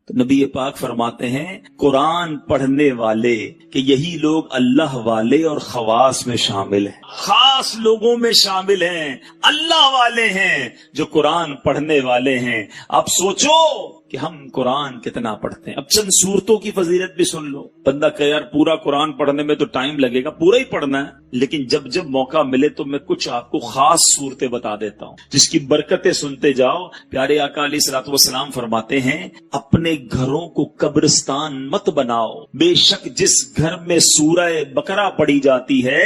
تو نبی پاک فرماتے ہیں قرآن پڑھنے والے کہ یہی لوگ اللہ والے اور خواص میں شامل ہیں، خاص لوگوں میں شامل ہیں، اللہ والے ہیں جو قرآن پڑھنے والے ہیں۔ اب سوچو کہ ہم قرآن کتنا پڑھتے ہیں۔ اب چند صورتوں کی فضیلت بھی سن لو۔ بندہ کہ یار پورا قرآن پڑھنے میں تو ٹائم لگے گا، پورا ہی پڑھنا ہے، لیکن جب جب موقع ملے تو میں کچھ آپ کو خاص صورتیں بتا دیتا ہوں جس کی برکتیں سنتے جاؤ۔ پیارے آقا علیہ الصلوۃ والسلام فرماتے ہیں اپنے گھروں کو قبرستان مت بناؤ، بے شک جس گھر میں سورہ بقرہ پڑھی جاتی ہے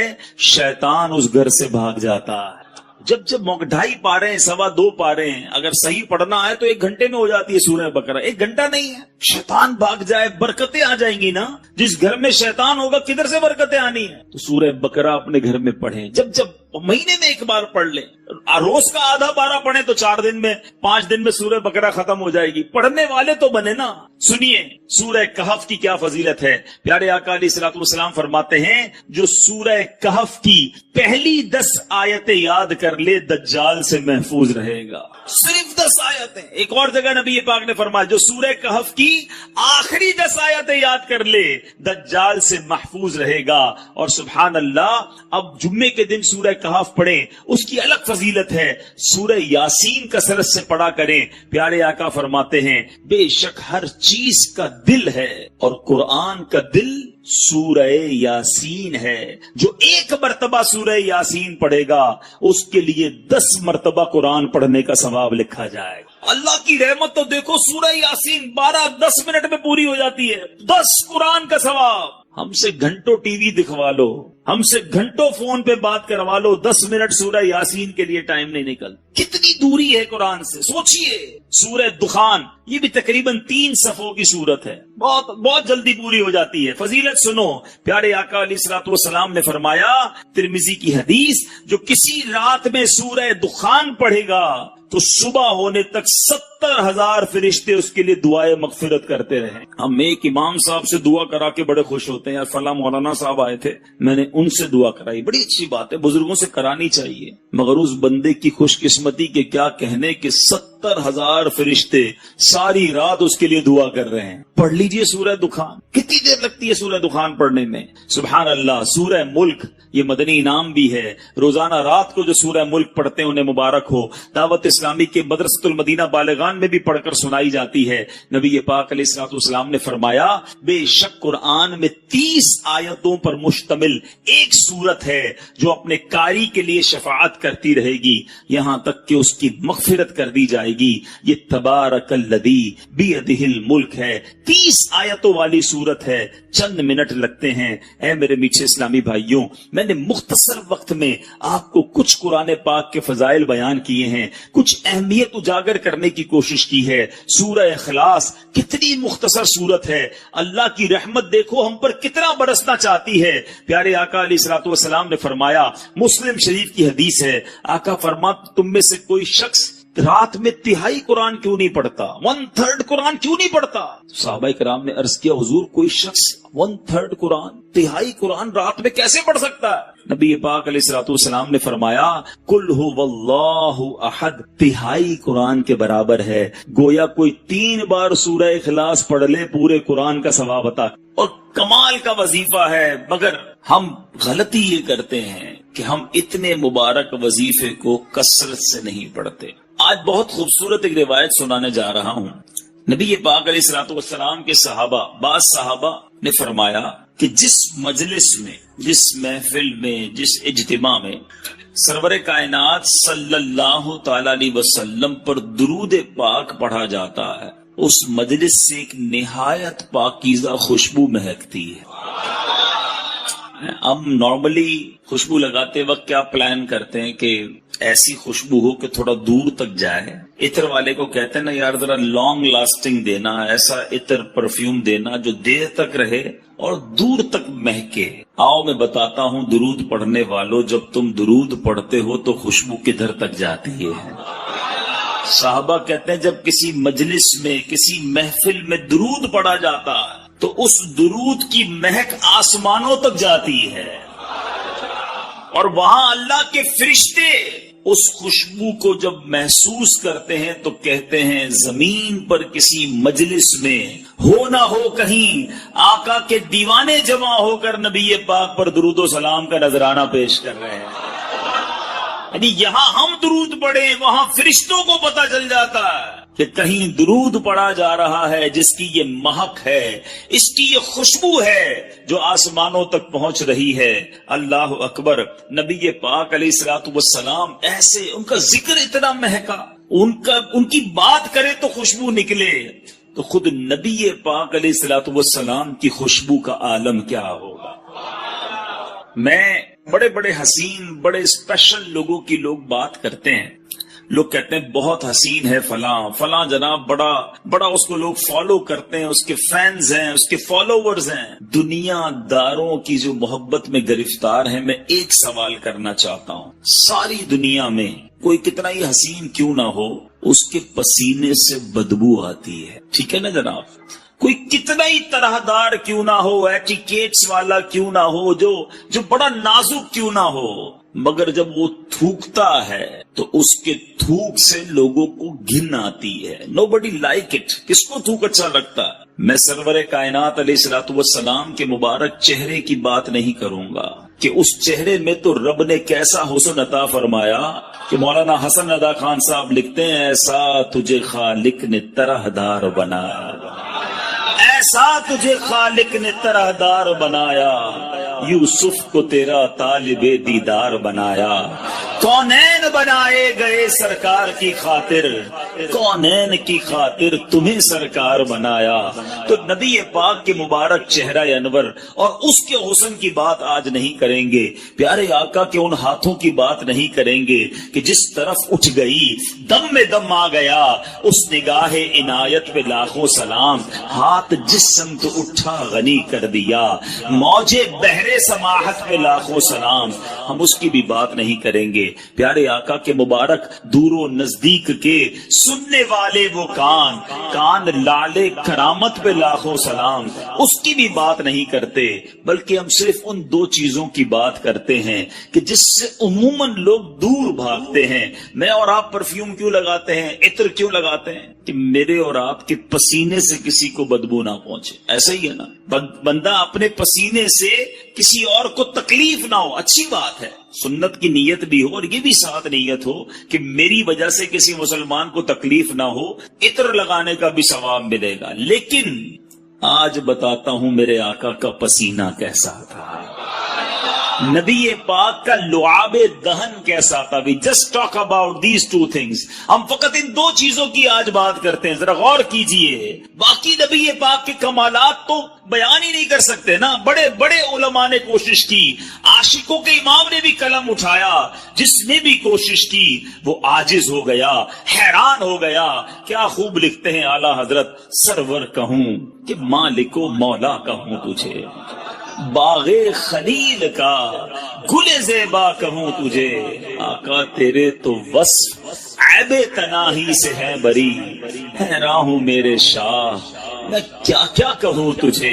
شیطان اس گھر سے بھاگ جاتا ہے۔ جب جب موقع 2.5 پارے ہیں، 2.25 پارے ہیں، اگر صحیح پڑھنا ہے تو 1 گھنٹے میں ہو جاتی ہے سورہ بقرہ، 1 گھنٹہ نہیں ہے۔ شیطان بھاگ جائے، برکتیں آ جائیں گی نا۔ جس گھر میں شیطان ہوگا کدھر سے برکتیں آنی ہیں؟ تو سورہ بقرہ اپنے گھر میں پڑھیں، جب جب مہینے میں 1 بار پڑھ لیں، روز کا آدھا پارہ پڑھیں تو 4 دن میں 5 دن میں سورہ بقرہ ختم ہو جائے گی۔ پڑھنے والے تو بنے نا۔ سنیے سورہ کہف کی کیا فضیلت ہے۔ پیارے آقا علیہ الصلوۃ والسلام فرماتے ہیں جو سورہ کہف کی پہلی 10 آیتیں یاد کر لے دجال سے محفوظ رہے گا۔ صرف 10 آیتیں۔ ایک اور جگہ نبی پاک نے فرمایا جو سورہ کہف کی آخری 10 آیتیں یاد کر لے دجال سے محفوظ رہے گا۔ اور سبحان اللہ، اب جمعے کے دن سورہ کہف پڑھیں، اس کی الگ فضیلت ہے۔ سورہ یاسین کثرت سے پڑھا کریں۔ پیارے آقا فرماتے ہیں بے شک ہر چیز کا دل ہے اور قرآن کا دل سورہ یاسین ہے۔ جو 1 مرتبہ سورہ یاسین پڑھے گا اس کے لیے 10 مرتبہ قرآن پڑھنے کا ثواب لکھا جائے گا۔ اللہ کی رحمت تو دیکھو، سورہ یاسین 12-10 منٹ میں پوری ہو جاتی ہے، 10 قرآن کا ثواب۔ ہم سے گھنٹوں ٹی وی دکھوا لو، ہم سے گھنٹوں فون پہ بات کروا لو، 10 منٹ سورہ یاسین کے لیے ٹائم نہیں نکل۔ کتنی دوری ہے قرآن سے، سوچئے۔ سورہ دخان یہ بھی تقریباً 3 صفوں کی سورت ہے، بہت جلدی پوری ہو جاتی ہے۔ فضیلت سنو، پیارے آقا علیہ الصلوۃ والسلام نے فرمایا، ترمذی کی حدیث، جو کسی رات میں سورہ دخان پڑھے گا تو صبح ہونے تک 70,000 فرشتے اس کے لیے دعائیں مغفرت کرتے رہیں۔ ہم ایک امام صاحب سے دعا کرا کے بڑے خوش ہوتے ہیں، یار فلاں مولانا صاحب آئے تھے، میں نے ان سے دعا کرائی، بڑی اچھی بات ہے، بزرگوں سے کرانی چاہیے، مگر اس بندے کی خوش قسمتی کے کیا کہنے کہ 70,000 فرشتے ساری رات اس کے لیے دعا کر رہے ہیں۔ پڑھ لیجئے سورہ دخان، کتنی دیر لگتی ہے سورہ دخان پڑھنے میں؟ سبحان اللہ۔ سورہ ملک یہ مدنی انعام بھی ہے، روزانہ رات کو جو سورہ ملک پڑھتے ہیں انہیں مبارک ہو۔ دعوت اسلامی کے مدرسۃ المدینہ بالغان میں بھی پڑھ کر سنائی جاتی ہے۔ نبی پاک علیہ الصلوۃ والسلام نے فرمایا بے شک قرآن میں 30 آیتوں پر مشتمل ایک سورت ہے جو اپنے قاری کے لیے شفاعت کرتی رہے گی یہاں تک کہ اس کی مغفرت کر دی جائے گی۔ یہ تبارک الذی بیدہ الملک ہے، 30 آیتوں والی سورت ہے، چند منٹ لگتے ہیں۔ اے میرے میٹھے اسلامی بھائیوں، میں نے مختصر وقت میں آپ کو کچھ قرآن پاک کے فضائل بیان کیے ہیں، کچھ اہمیت اجاگر کرنے کی کوشش کی ہے۔ سورہ اخلاص کتنی مختصر سورت ہے، اللہ کی رحمت دیکھو ہم پر کتنا برسنا چاہتی ہے۔ پیارے آقا علیہ الصلوۃ والسلام نے فرمایا، مسلم شریف کی حدیث ہے، آقا فرماتے تم میں سے کوئی شخص رات میں 1/3 قرآن کیوں نہیں پڑھتا، 1/3 قرآن کیوں نہیں پڑھتا؟ صحابہ کرام نے عرض کیا حضور کوئی شخص 1/3 قرآن، 1/3 قرآن رات میں کیسے پڑھ سکتا ہے؟ نبی پاک علیہ الصلوۃ والسلام نے فرمایا قل هو اللہ احد 1/3 قرآن کے برابر ہے۔ گویا کوئی 3 بار سورہ اخلاص پڑھ لے پورے قرآن کا ثواب عطا، اور کمال کا وظیفہ ہے۔ مگر ہم غلطی یہ کرتے ہیں کہ ہم اتنے مبارک وظیفے کو کثرت سے نہیں پڑھتے۔ آج بہت خوبصورت ایک روایت سنانے جا رہا ہوں۔ نبی پاک علیہ الصلوۃ والسلام کے صحابہ، بعض صحابہ نے فرمایا کہ جس مجلس میں، جس محفل میں، جس اجتماع میں سرور کائنات صلی اللہ تعالی علیہ وسلم پر درود پاک پڑھا جاتا ہے، اس مجلس سے ایک نہایت پاکیزہ خوشبو مہکتی ہے۔ ہم نارملی خوشبو لگاتے وقت کیا پلان کرتے ہیں کہ ایسی خوشبو ہو کہ تھوڑا دور تک جائے۔ عطر والے کو کہتے ہیں نا یار ذرا لانگ لاسٹنگ دینا، ایسا عطر پرفیوم دینا جو دیر تک رہے اور دور تک مہکے۔ آؤ میں بتاتا ہوں درود پڑھنے والوں، جب تم درود پڑھتے ہو تو خوشبو کدھر تک جاتی ہے؟ صحابہ کہتے ہیں جب کسی مجلس میں، کسی محفل میں درود پڑھا جاتا ہے تو اس درود کی مہک آسمانوں تک جاتی ہے، اور وہاں اللہ کے فرشتے اس خوشبو کو جب محسوس کرتے ہیں تو کہتے ہیں زمین پر کسی مجلس میں ہو نہ ہو کہیں آقا کے دیوانے جمع ہو کر نبی پاک پر درود و سلام کا نذرانہ پیش کر رہے ہیں. یعنی یہاں ہم درود پڑھیں وہاں فرشتوں کو پتہ چل جاتا ہے کہ کہیں درود پڑھا جا رہا ہے جس کی یہ مہک ہے، اس کی یہ خوشبو ہے جو آسمانوں تک پہنچ رہی ہے. اللہ اکبر. نبی پاک علیہ الصلوۃ والسلام ایسے، ان کا ذکر اتنا مہکا، ان کی بات کرے تو خوشبو نکلے، تو خود نبی پاک علیہ الصلوۃ والسلام کی خوشبو کا عالم کیا ہوگا. میں بڑے بڑے حسین، بڑے اسپیشل لوگوں کی لوگ بات کرتے ہیں، لوگ کہتے ہیں بہت حسین ہے فلاں جناب، بڑا اس کو لوگ فالو کرتے ہیں، اس کے فینز ہیں، اس کے فالوورز ہیں. دنیا داروں کی جو محبت میں گرفتار ہیں، میں ایک سوال کرنا چاہتا ہوں، ساری دنیا میں کوئی کتنا ہی حسین کیوں نہ ہو، اس کے پسینے سے بدبو آتی ہے، ٹھیک ہے نا جناب؟ کوئی کتنا ہی طرح دار کیوں نہ ہو، ایٹیکیٹس والا کیوں نہ ہو، جو بڑا نازک کیوں نہ ہو، مگر جب وہ تھوکتا ہے تو اس کے تھوک سے لوگوں کو گھن آتی ہے. nobody like it. کس کو تھوک اچھا لگتا ہے؟ میں سرور کائنات علیہ الصلوۃ والسلام کے مبارک چہرے کی بات نہیں کروں گا کہ اس چہرے میں تو رب نے کیسا حسن عطا فرمایا کہ مولانا حسن ادا خان صاحب لکھتے ہیں ایسا تجھے خالق نے طرح دار بنایا، ایسا تجھے خالق نے طرح دار بنایا، یوسف کو تیرا طالب دیدار بنایا. کونین بنائے گئے سرکار کی خاطر، کونین کی خاطر تمہیں سرکار بنایا. تو نبی پاک کے مبارک چہرہ انور اور اس کے حسن کی بات آج نہیں کریں گے، پیارے آقا کے ان ہاتھوں کی بات نہیں کریں گے کہ جس طرف اٹھ گئی دم میں دم آ گیا، اس نگاہ عنایت پہ لاکھوں سلام، ہاتھ جس سمت اٹھا غنی کر دیا، موجے بحر سماحت پہ لاکھوں سلام. ہم اس کی بھی بات نہیں کریں گے. پیارے آقا کے مبارک دور و نزدیک کے سننے والے وہ کان لالے کرامت پہ لاکھوں سلام، اس کی بھی بات نہیں کرتے، بلکہ ہم صرف ان دو چیزوں کی بات کرتے ہیں کہ جس سے عموماً لوگ دور بھاگتے ہیں. میں اور آپ پرفیوم کیوں لگاتے ہیں، عطر کیوں لگاتے ہیں؟ کہ میرے اور آپ کے پسینے سے کسی کو بدبو نہ پہنچے. ایسا ہی ہے نا، بندہ اپنے پسینے سے کسی اور کو تکلیف نہ ہو، اچھی بات ہے، سنت کی نیت بھی ہو اور یہ بھی ساتھ نیت ہو کہ میری وجہ سے کسی مسلمان کو تکلیف نہ ہو، عطر لگانے کا بھی ثواب ملے گا. لیکن آج بتاتا ہوں میرے آقا کا پسینہ کیسا تھا، نبی پاک کا لعاب دہن کیسا تھا. We just talk about these two things. ہم فقط ان دو چیزوں کی آج بات کرتے ہیں، ذرا غور کیجئے. باقی نبی پاک کے کمالات تو بیان ہی نہیں کر سکتے نا. بڑے بڑے علماء نے کوشش کی، عاشقوں کے امام نے بھی قلم اٹھایا، جس نے بھی کوشش کی وہ عاجز ہو گیا، حیران ہو گیا. کیا خوب لکھتے ہیں اعلیٰ حضرت، سرور کہوں کہ مالک و مولا کہوں تجھے، باغ خلیل کا گل زیبا کہوں تجھے. آقا تیرے تو وصف عیب تناہی سے ہے بری، حیران ہوں میرے شاہ میں کیا کیا کہوں تجھے.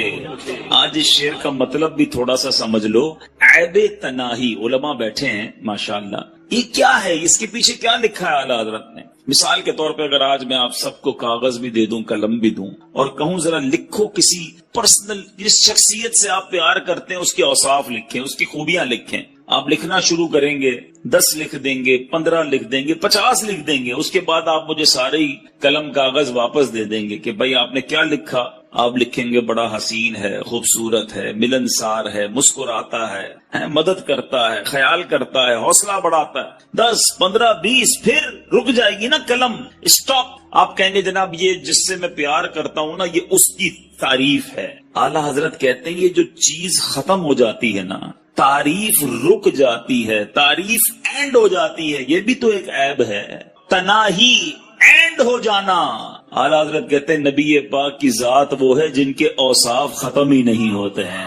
آج اس شعر کا مطلب بھی تھوڑا سا سمجھ لو. عیب تناہی، علماء بیٹھے ہیں ماشاءاللہ، یہ کیا ہے، اس کے پیچھے کیا لکھا ہے اعلیٰ حضرت نے. مثال کے طور پہ اگر آج میں آپ سب کو کاغذ بھی دے دوں، قلم بھی دوں، اور کہوں ذرا لکھو کسی پرسنل، جس شخصیت سے آپ پیار کرتے ہیں اس کے اوصاف لکھیں، اس کی خوبیاں لکھیں. آپ لکھنا شروع کریں گے، 10 لکھ دیں گے، 15 لکھ دیں گے، 50 لکھ دیں گے. اس کے بعد آپ مجھے سارے ہی قلم کاغذ واپس دے دیں گے کہ بھائی آپ نے کیا لکھا. آپ لکھیں گے بڑا حسین ہے، خوبصورت ہے، ملنسار ہے، مسکراتا ہے، مدد کرتا ہے، خیال کرتا ہے، حوصلہ بڑھاتا ہے. 10 15 20 پھر رک جائے گی نا قلم، اسٹاپ. آپ کہیں گے جناب یہ جس سے میں پیار کرتا ہوں نا یہ اس کی تعریف ہے. اعلیٰ حضرت کہتے ہیں یہ جو چیز ختم ہو جاتی ہے نا، تعریف رک جاتی ہے، تعریف اینڈ ہو جاتی ہے، یہ بھی تو ایک عیب ہے. تناہی اینڈ ہو جانا. اعلیٰ حضرت کہتے ہیں نبی پاک کی ذات وہ ہے جن کے اوصاف ختم ہی نہیں ہوتے ہیں.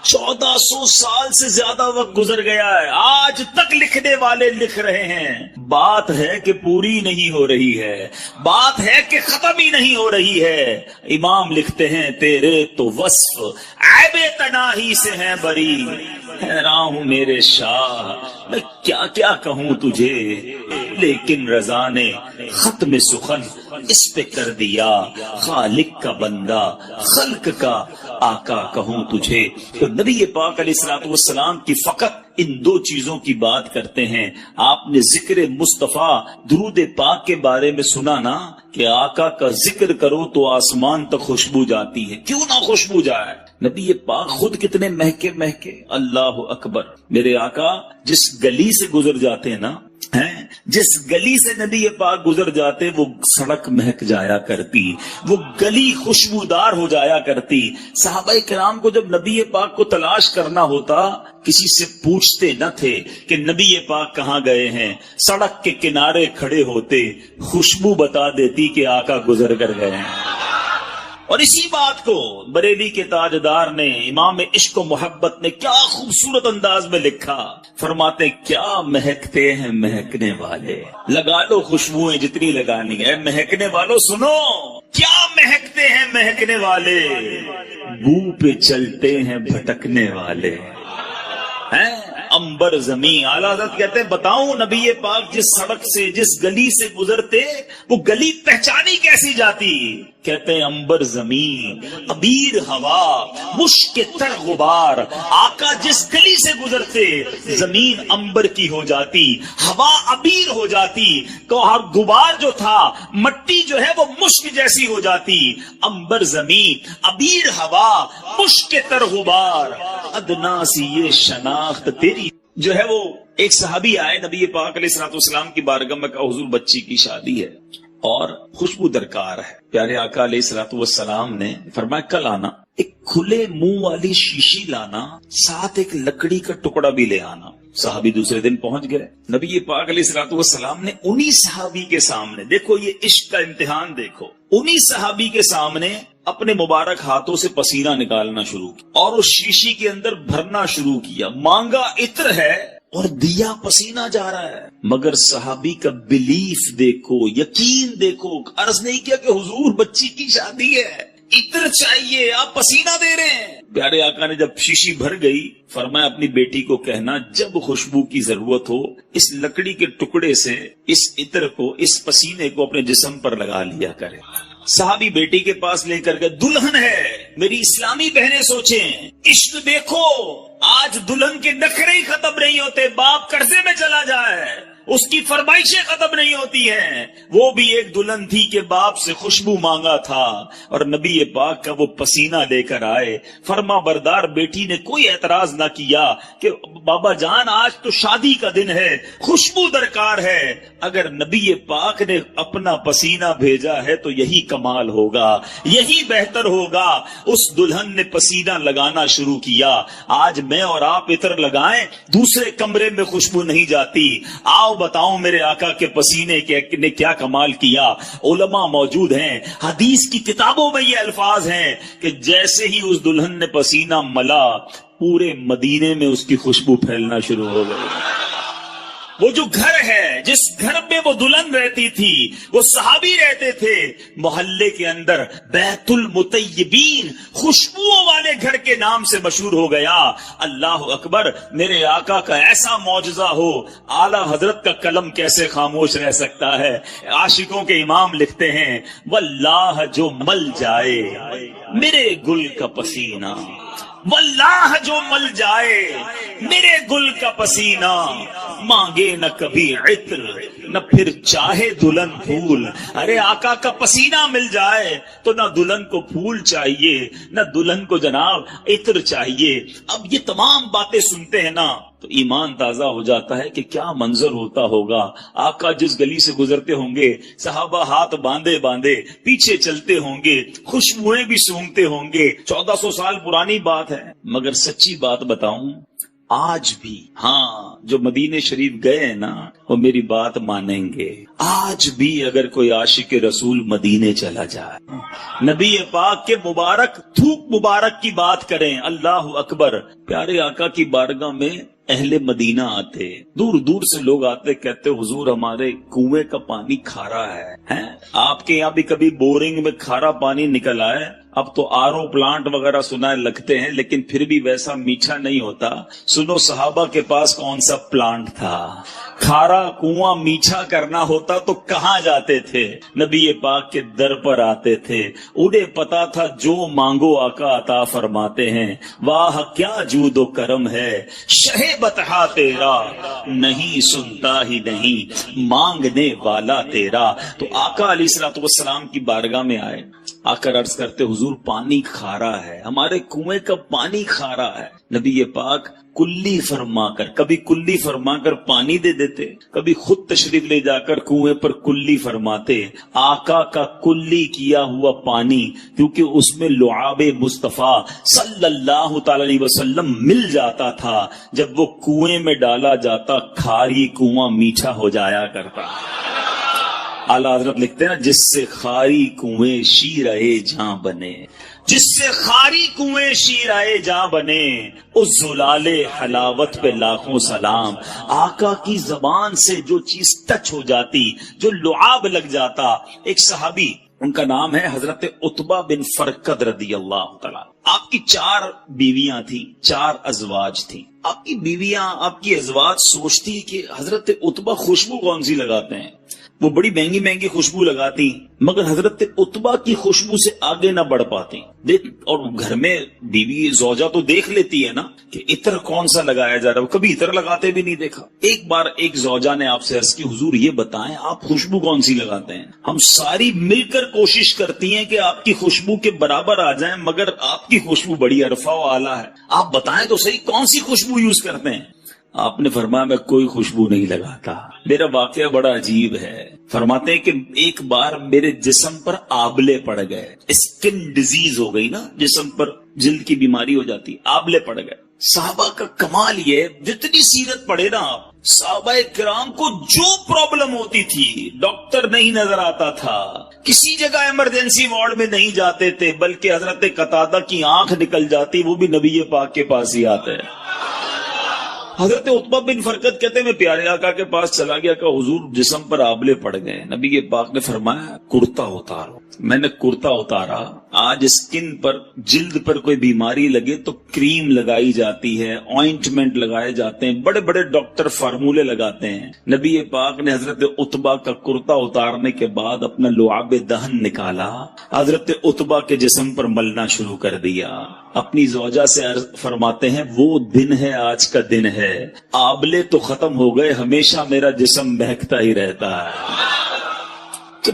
1400 سال سے زیادہ وقت گزر گیا ہے، آج تک لکھنے والے لکھ رہے ہیں۔ بات ہے کہ پوری نہیں ہو رہی ہے، بات ہے کہ ختم ہی نہیں ہو رہی ہے۔ امام لکھتے ہیں تیرے تو وصف عیب تناہی سے ہیں بری، حیران ہوں میرے شاہ میں کیا کیا کہوں تجھے، لیکن رضا نے ختم سخن اس پہ کر دیا، خالق کا بندہ خلق کا آقا کہوں تجھے۔ تو نبی پاک علیہ الصلوۃ والسلام کی فقط ان دو چیزوں کی بات کرتے ہیں۔ آپ نے ذکر مصطفیٰ درود پاک کے بارے میں سنا نا کہ آقا کا ذکر کرو تو آسمان تک خوشبو جاتی ہے، کیوں نہ خوشبو جائے۔ نبی پاک خود کتنے مہکے مہکے، اللہ اکبر۔ میرے آقا جس گلی سے گزر جاتے ہیں نا، جس گلی سے نبی پاک گزر جاتے وہ سڑک مہک جایا کرتی، وہ گلی خوشبودار ہو جایا کرتی۔ صحابہ کرام کو جب نبی پاک کو تلاش کرنا ہوتا کسی سے پوچھتے نہ تھے کہ نبی پاک کہاں گئے ہیں، سڑک کے کنارے کھڑے ہوتے، خوشبو بتا دیتی کہ آقا گزر کر گئے ہیں۔ اور اسی بات کو بریلی کے تاجدار نے، امام عشق و محبت نے کیا خوبصورت انداز میں لکھا، فرماتے کیا مہکتے ہیں مہکنے والے، لگا لو خوشبوئیں جتنی لگانی ہے، مہکنے والوں سنو کیا مہکتے ہیں مہکنے والے، بو پہ چلتے ہیں بھٹکنے والے ہیں، امبر زمین۔ اعلیٰ حضرت کہتے ہیں بتاؤں نبی پاک جس سڑک سے جس گلی سے گزرتے وہ گلی پہچانی کیسی جاتی؟ کہتے ہیں امبر زمین، ابیر ہوا، مشک تر غبار۔ آقا جس گلی سے گزرتے زمین امبر کی ہو جاتی، ہوا ابیر ہو جاتی، اور غبار جو تھا مٹی جو ہے وہ مشک جیسی ہو جاتی۔ امبر زمین، ابیر ہوا، مشک تر غبار، ادنا سی یہ شناخت تیری۔ جو ہے وہ ایک صحابی آئے نبی پاک علیہ الصلوۃ والسلام کی بارگاہ میں، کہا حضور بچی کی شادی ہے اور خوشبو درکار ہے۔ پیارے آقا علیہ الصلوۃ والسلام نے فرمایا کل آنا، ایک کھلے منہ والی شیشی لانا، ساتھ ایک لکڑی کا ٹکڑا بھی لے آنا۔ صحابی دوسرے دن پہنچ گئے، نبی پاک علیہ الصلوۃ والسلام نے انہی صحابی کے سامنے، دیکھو یہ عشق کا امتحان دیکھو، انہی صحابی کے سامنے اپنے مبارک ہاتھوں سے پسینہ نکالنا شروع کیا اور اس شیشی کے اندر بھرنا شروع کیا۔ مانگا عطر ہے اور دیا پسینہ جا رہا ہے، مگر صحابی کا بلیف دیکھو، یقین دیکھو۔ عرض نہیں کیا کہ حضور بچی کی شادی ہے، عطر چاہیے، آپ پسینہ دے رہے ہیں۔ پیارے آقا نے جب شیشی بھر گئی فرمایا اپنی بیٹی کو کہنا جب خوشبو کی ضرورت ہو اس لکڑی کے ٹکڑے سے اس عطر کو، اس پسینے کو اپنے جسم پر لگا لیا کرے۔ صحابی بیٹی کے پاس لے کر گئے، دلہن ہے۔ میری اسلامی بہنیں سوچیں، عشق دیکھو، آج دلہن کے نخرے ہی ختم نہیں ہوتے، باپ قرضے میں چلا جائے، اس کی فرمائشیں ختم نہیں ہوتی ہیں۔ وہ بھی ایک دلہن تھی کہ باپ سے خوشبو مانگا تھا اور نبی پاک کا وہ پسینہ لے کر آئے۔ فرما بردار بیٹی نے کوئی اعتراض نہ کیا کہ بابا جان آج تو شادی کا دن ہے، خوشبو درکار ہے۔ اگر نبی پاک نے اپنا پسینہ بھیجا ہے تو یہی کمال ہوگا، یہی بہتر ہوگا۔ اس دلہن نے پسینہ لگانا شروع کیا۔ آج میں اور آپ عطر لگائیں، دوسرے کمرے میں خوشبو نہیں جاتی۔ آؤ بتاؤں میرے آقا کے پسینے نے کیا کمال کیا۔ علماء موجود ہیں، حدیث کی کتابوں میں یہ الفاظ ہیں کہ جیسے ہی اس دلہن نے پسینہ ملا پورے مدینے میں اس کی خوشبو پھیلنا شروع ہو گئی۔ وہ جو گھر ہے جس گھر میں وہ دلہن رہتی تھی، وہ صحابی رہتے تھے، محلے کے اندر بیت المطیبین، خوشبوؤں والے گھر کے نام سے مشہور ہو گیا۔ اللہ اکبر، میرے آقا کا ایسا معجزہ ہو، اعلیٰ حضرت کا قلم کیسے خاموش رہ سکتا ہے۔ عاشقوں کے امام لکھتے ہیں واللہ جو مل جائے میرے گل کا پسینہ، واللہ جو مل جائے میرے گل کا پسینہ، مانگے نہ کبھی عطر نہ پھر چاہے دلہن پھول۔ ارے آقا کا پسینہ مل جائے تو نہ دلہن کو پھول چاہیے نہ دلہن کو جناب عطر چاہیے۔ اب یہ تمام باتیں سنتے ہیں نا تو ایمان تازہ ہو جاتا ہے کہ کیا منظر ہوتا ہوگا۔ آقا جس گلی سے گزرتے ہوں گے صحابہ ہاتھ باندھے باندھے پیچھے چلتے ہوں گے، خوشبوئیں بھی سونگتے ہوں گے۔ 1400 سال پرانی بات ہے، مگر سچی بات بتاؤں، آج بھی، ہاں جو مدینے شریف گئے ہیں نا وہ میری بات مانیں گے، آج بھی اگر کوئی عاشق رسول مدینے چلا جائے، نبی پاک کے مبارک تھوک مبارک کی بات کریں، اللہ اکبر، پیارے آقا کی بارگاہ میں اہل مدینہ آتے، دور دور سے لوگ آتے، کہتے حضور ہمارے کنویں کا پانی کھارا ہے، آپ کے یہاں بھی کبھی بورنگ میں کھارا پانی نکل آئے؟ اب تو آرو پلانٹ وغیرہ سنا لگتے ہیں لیکن پھر بھی ویسا میٹھا نہیں ہوتا۔ سنو صحابہ کے پاس کون سا پلانٹ تھا؟ کھارا کنواں میٹھا کرنا ہوتا تو کہاں جاتے تھے؟ نبی پاک کے در پر آتے تھے، انہیں پتا تھا جو مانگو آقا عطا فرماتے ہیں، واہ کیا جود و کرم ہے شہ بطحا تیرا، نہیں سنتا ہی نہیں مانگنے والا تیرا۔ تو آقا علیہ الصلوۃ والسلام کی بارگاہ میں آئے، آ کر عرض کرتے حضور پانی کھارا ہے، ہمارے کنویں کا پانی کھارا ہے۔ نبی پاک کلی فرما کر، کبھی کلی فرما کر پانی دے دیتے، کبھی خود تشریف لے جا کر کنویں پر کلی فرماتے۔ آقا کا کلی کیا ہوا پانی، کیونکہ اس میں لعاب مصطفیٰ صلی اللہ تعالی علیہ وسلم مل جاتا تھا، جب وہ کنویں میں ڈالا جاتا کھاری کنواں میٹھا ہو جایا کرتا۔ اعلیٰ حضرت لکھتے ہیں جس سے خاری کنویں شیرے جہاں بنے، جس سے خاری کنویں شیرے جہاں بنے، اس زلال حلاوت پہ لاکھوں سلام۔ آقا کی زبان سے جو چیز ٹچ ہو جاتی، جو لعاب لگ جاتا۔ ایک صحابی، ان کا نام ہے حضرت عتبہ بن فرقد رضی اللہ تعالیٰ، آپ کی 4 بیویاں تھیں، 4 ازواج تھیں۔ آپ کی بیویاں، آپ کی ازواج سوچتی کہ حضرت عتبہ خوشبو کون سی لگاتے ہیں، وہ بڑی مہنگی مہنگی خوشبو لگاتی، مگر حضرت عتبہ کی خوشبو سے آگے نہ بڑھ پاتی۔ دیکھ، اور گھر میں بیوی زوجہ تو دیکھ لیتی ہے نا کہ عطر کون سا لگایا جا رہا ہے، کبھی عطر لگاتے بھی نہیں دیکھا۔ ایک بار ایک زوجہ نے آپ سے عرض کی حضور یہ بتائیں آپ خوشبو کون سی لگاتے ہیں؟ ہم ساری مل کر کوشش کرتی ہیں کہ آپ کی خوشبو کے برابر آ جائیں، مگر آپ کی خوشبو بڑی عرفہ و اعلیٰ ہے، آپ بتائیں تو صحیح کون سی خوشبو یوز کرتے ہیں؟ آپ نے فرمایا میں کوئی خوشبو نہیں لگاتا۔ میرا واقعہ بڑا عجیب ہے، فرماتے ہیں کہ ایک بار میرے جسم پر آبلے پڑ گئے، اسکن ڈیزیز ہو گئی نا، جسم پر جلد کی بیماری ہو جاتی، آبلے پڑ گئے۔ صحابہ کا کمال یہ، جتنی سیرت پڑھے نا آپ، صحابہ کرام کو جو پرابلم ہوتی تھی ڈاکٹر نہیں نظر آتا تھا، کسی جگہ ایمرجنسی وارڈ میں نہیں جاتے تھے، بلکہ حضرت قتادہ کی آنکھ نکل جاتی، وہ بھی نبی پاک کے پاس ہی آتے ہیں۔ حضرت عتبہ بن فرقد کہتے ہیں میں پیارے آقا کے پاس چلا گیا کہ حضور جسم پر آبلے پڑ گئے۔ نبی پاک نے فرمایا کرتا اتارو۔ میں نے کرتا اتارا۔ آج اسکن پر، جلد پر کوئی بیماری لگے تو کریم لگائی جاتی ہے، آئنٹمنٹ لگائے جاتے ہیں، بڑے بڑے ڈاکٹر فارمولے لگاتے ہیں۔ نبی پاک نے حضرت عتبہ کا کرتا اتارنے کے بعد اپنا لعاب دہن نکالا، حضرت عتبہ کے جسم پر ملنا شروع کر دیا۔ اپنی زوجہ سے فرماتے ہیں وہ دن ہے، آج کا دن ہے، آبلے تو ختم ہو گئے، ہمیشہ میرا جسم بہکتا ہی رہتا ہے۔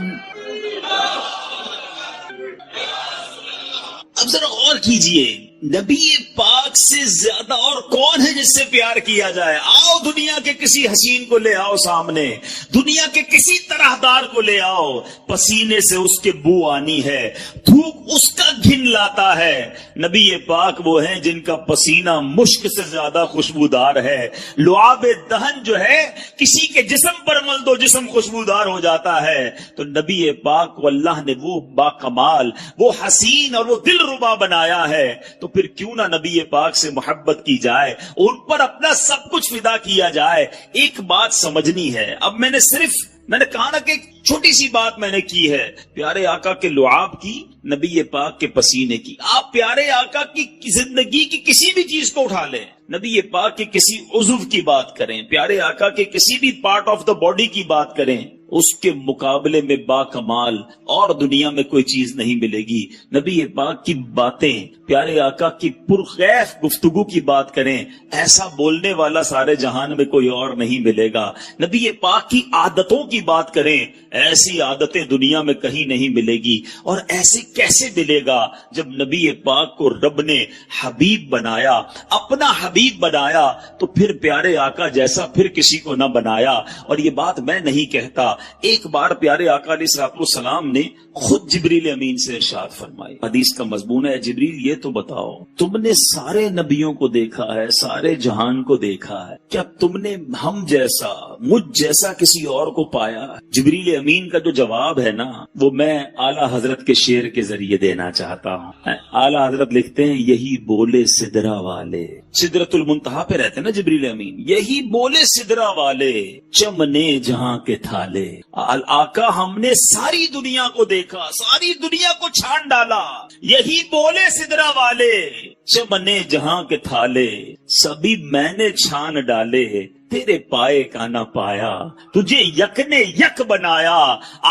اب ذرا غور کیجئے، نبی پاک سے زیادہ اور کون ہے جس سے پیار کیا جائے؟ آؤ دنیا کے کسی حسین کو لے آؤ سامنے، دنیا کے کسی طرحدار کو لے آؤ، پسینے سے اس کے بو آنی ہے، تھوک اس کا گھن لاتا ہے۔ نبی پاک وہ ہیں جن کا پسینہ مشک سے زیادہ خوشبودار ہے۔ لعاب دہن جو ہے کسی کے جسم پر مل دو جسم خوشبودار ہو جاتا ہے۔ تو نبی پاک کو اللہ نے وہ باکمال، وہ حسین اور وہ دل ربا بنایا ہے، تو پھر کیوں نہ نبی پاک سے محبت کی جائے، ان پر اپنا سب کچھ فدا کیا جائے۔ ایک بات سمجھنی ہے، اب میں نے کہا نا کہ ایک چھوٹی سی بات میں نے کی ہے، پیارے آقا کے لعاب کی، نبی پاک کے پسینے کی۔ آپ پیارے آقا کی زندگی کی کسی بھی چیز کو اٹھا لیں، نبی پاک کے کسی عضو کی بات کریں، پیارے آقا کے کسی بھی پارٹ آف دا باڈی کی بات کریں، اس کے مقابلے میں با کمال اور دنیا میں کوئی چیز نہیں ملے گی۔ نبی پاک کی باتیں، پیارے آقا کی پرخیف گفتگو کی بات کریں، ایسا بولنے والا سارے جہان میں کوئی اور نہیں ملے گا۔ نبی پاک کی عادتوں کی بات کریں، ایسی عادتیں دنیا میں کہیں نہیں ملے گی۔ اور ایسے کیسے ملے گا جب نبی پاک کو رب نے حبیب بنایا، اپنا حبیب بنایا، تو پھر پیارے آقا جیسا پھر کسی کو نہ بنایا۔ اور یہ بات میں نہیں کہتا، ایک بار پیارے آقا علیہ الصلوۃ والسلام نے خود جبریل امین سے ارشاد فرمائی. حدیث کا مضمون ہے, جبریل یہ تو بتاؤ, تم نے سارے نبیوں کو دیکھا ہے, سارے جہان کو دیکھا ہے, کیا تم نے ہم جیسا, مجھ جیسا کسی اور کو پایا؟ جبریل امین کا جو جواب ہے نا, وہ میں اعلیٰ حضرت کے شعر کے ذریعے دینا چاہتا ہوں. اعلیٰ حضرت لکھتے ہیں, یہی بولے سدرا والے, سدرۃ المنتہا پہ رہتے ہیں نا جبریل امین, یہی بولے سدرا والے چمنے جہاں کے تھالے. آقا ہم نے ساری دنیا کو دیکھا, ساری دنیا کو چھان ڈالا, یہی بولے سدرا والے چمنے جہاں کے تھالے, سبھی میں نے چھان ڈالے, تیرے پائے کا نہ پایا, تجھے یک نے یک بنایا.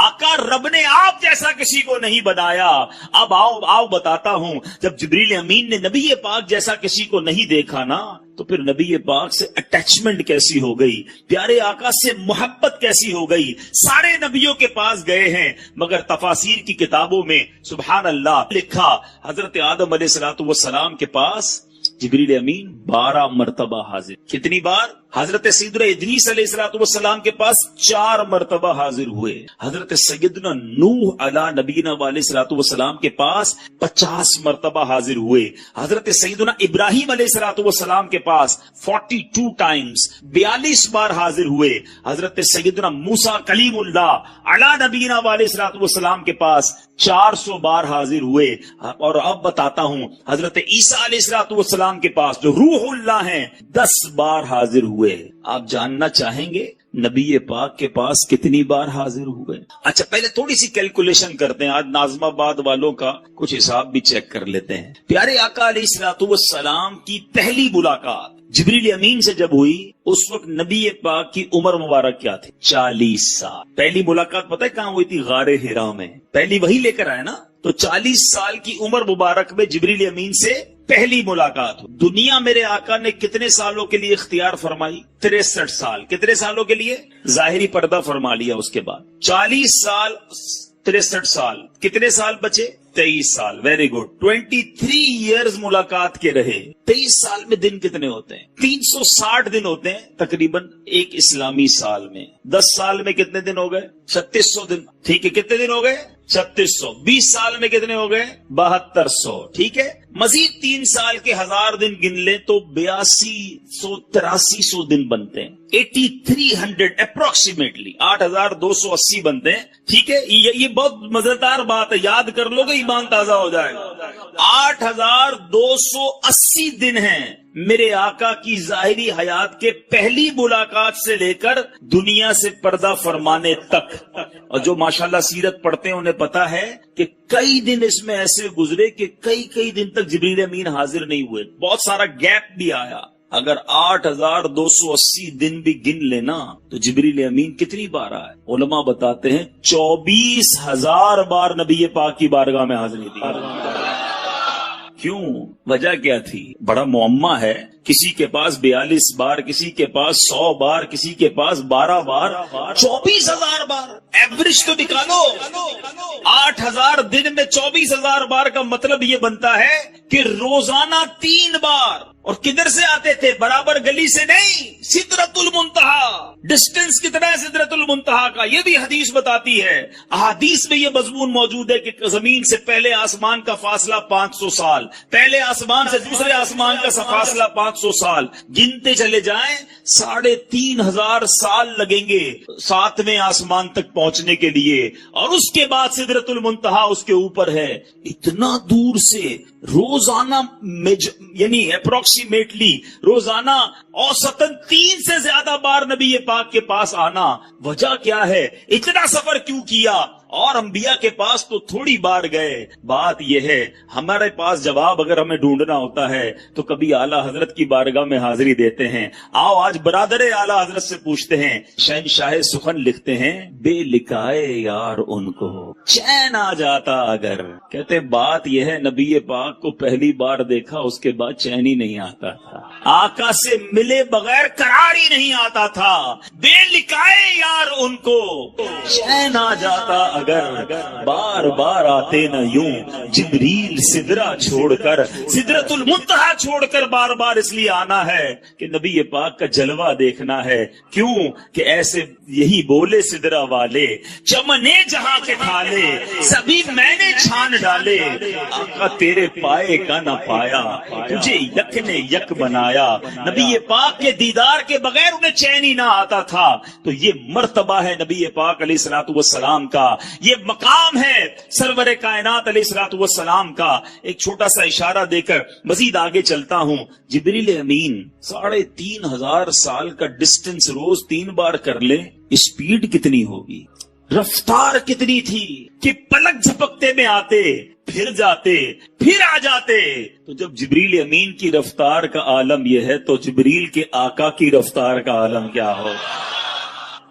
آقا رب نے آپ جیسا کسی کو نہیں بنایا. اب آؤ بتاتا ہوں, جب جبریل امین نے نبی پاک جیسا کسی کو نہیں دیکھا نا, تو پھر نبی پاک سے اٹیچمنٹ کیسی ہو گئی, پیارے آقا سے محبت کیسی ہو گئی. سارے نبیوں کے پاس گئے ہیں, مگر تفاسیر کی کتابوں میں سبحان اللہ لکھا, حضرت آدم علیہ الصلوۃ والسلام کے پاس جبریل امین 12 مرتبہ حاضر. کتنی بار؟ حضرت سیدنا ادریس علیہ الصلوۃ والسلام کے پاس 4 مرتبہ حاضر ہوئے. حضرت سیدنا نوح علی نبینا علیہ الصلوۃ والسلام کے پاس 50 مرتبہ حاضر ہوئے. حضرت سیدنا ابراہیم علیہ الصلوۃ والسلام کے پاس 42 ٹائمز 42 بار حاضر ہوئے. حضرت سیدنا موسیٰ کلیم اللہ علی نبینا علیہ الصلوۃ والسلام کے پاس 400 بار حاضر ہوئے. اور اب بتاتا ہوں, حضرت عیسیٰ علیہ الصلوۃ والسلام کے پاس جو روح اللہ ہیں 10 بار حاضر ہوئے. آپ جاننا چاہیں گے نبی پاک کے پاس کتنی بار حاضر ہوئے؟ اچھا پہلے تھوڑی سی کیلکولیشن کرتے ہیں, آج ناظم آباد والوں کا کچھ حساب بھی چیک کر لیتے ہیں. پیارے آقا علیہ الصلوۃ والسلام کی پہلی ملاقات جبریل امین سے جب ہوئی, اس وقت نبی پاک کی عمر مبارک کیا تھی؟ 40 سال. پہلی ملاقات پتہ ہے کہاں ہوئی تھی؟ غار حرا میں. پہلی وہی لے کر آئے نا, تو 40 سال کی عمر مبارک میں جبریل امین سے پہلی ملاقات. دنیا میرے آقا نے کتنے سالوں کے لیے اختیار فرمائی؟ 63 سال. کتنے سالوں کے لیے؟ ظاہری پردہ فرما لیا. اس کے بعد 40 سال 63 سال, کتنے سال بچے؟ 23 سال. Very good. 23 ایئرز ملاقات کے رہے. 23 سال میں دن کتنے ہوتے ہیں؟ 360 دن ہوتے ہیں تقریباً ایک اسلامی سال میں. 10 سال میں کتنے دن ہو گئے؟ 3600 دن. ٹھیک ہے, کتنے دن ہو گئے؟ 3600. 20 سال میں کتنے ہو گئے؟ 7200. ٹھیک ہے, مزید 3 سال کے 1000 دن گن لیں تو 8200 8300 دن بنتے ہیں. 8300 اپروکسیمیٹلی 8280 بنتے ہیں. ٹھیک ہے, یہ بہت مزیدار بات ہے, یاد کر لو گے ایمان تازہ ہو جائے گا. 8280 دن ہیں میرے آقا کی ظاہری حیات کے پہلی ملاقات سے لے کر دنیا سے پردہ فرمانے تک. اور جو ماشاءاللہ سیرت پڑھتے ہیں انہیں پتا ہے کہ کئی دن اس میں ایسے گزرے کہ کئی دن تک جبریل امین حاضر نہیں ہوئے. بہت سارا گیپ بھی آیا. اگر 8280 دن بھی گن لینا تو جبریل امین کتنی بار آئے؟ علماء بتاتے ہیں 24,000 بار نبی پاک کی بارگاہ میں حاضری دی. کیوں؟ وجہ کیا تھی؟ بڑا معمہ ہے. کسی کے پاس 42 بار, کسی کے پاس 100 بار, کسی کے پاس 12 بار, 24,000 بار. ایوریج تو نکالو. 8,000 دن میں 24,000 بار کا مطلب یہ بنتا ہے کہ روزانہ 3 بار. اور کدھر سے آتے تھے؟ برابر گلی سے نہیں, سدرۃ المنتہا. ڈسٹینس کتنا ہے سدرۃ المنتہا کا؟ یہ بھی حدیث بتاتی ہے. احادیث میں یہ مضمون موجود ہے کہ زمین سے پہلے آسمان کا فاصلہ 500 سال, پہلے آسمان سے دوسرے آسمان کا فاصلہ 500 سال. گنتے چلے جائیں 3,500 سال لگیں گے 7ویں آسمان تک پہنچنے کے لیے. اور اس کے بعد سدرۃ المنتہا اس کے اوپر ہے. اتنا دور سے روزانہ یعنی اپروکسیمیٹلی روزانہ اوسطاً 3 سے زیادہ بار نبی پاک کے پاس آنا. وجہ کیا ہے؟ اتنا سفر کیوں کیا؟ اور انبیاء کے پاس تو تھوڑی بار گئے. بات یہ ہے ہمارے پاس جواب اگر ہمیں ڈھونڈنا ہوتا ہے تو کبھی اعلیٰ حضرت کی بارگاہ میں حاضری دیتے ہیں. آؤ آج برادر اعلیٰ حضرت سے پوچھتے ہیں. شہنشاہ سخن لکھتے ہیں, بے لکھائے یار ان کو چین آ جاتا اگر. کہتے بات یہ ہے نبی پاک کو پہلی بار دیکھا, اس کے بعد چین ہی نہیں آتا تھا. آقا سے ملے بغیر قرار ہی نہیں آتا تھا. بے لکھائے یار ان کو چین آ جاتا اگر بار بار آتے نہ یوں جبریل سدرہ چھوڑ کر، سدرۃ المنتہا چھوڑ کر بار بار اس لیے آنا ہے کہ نبی پاک کا جلوہ دیکھنا ہے۔ کیوں کہ ایسے یہی بولے سدرہ والے، چمنے جہاں کے ٹھالے سبھی میں نے چھان ڈالے، آقا تیرے پائے کا نہ پایا، تجھے یک نے یک بنایا۔ نبی پاک کے دیدار کے بغیر انہیں چین ہی نہ آتا تھا۔ تو یہ مرتبہ ہے نبی پاک علیہ الصلوۃ والسلام کا، یہ مقام ہے سرور کائنات علیہ الصلوۃ والسلام کا۔ ایک چھوٹا سا اشارہ دے کر مزید آگے چلتا ہوں۔ جبریل امین 3500 سال کا ڈسٹنس روز 3 بار کر لے، اسپیڈ کتنی ہوگی، رفتار کتنی تھی کہ پلک جھپکتے میں آتے، پھر جاتے، پھر آ جاتے۔ تو جب جبریل امین کی رفتار کا عالم یہ ہے تو جبریل کے آقا کی رفتار کا عالم کیا ہو۔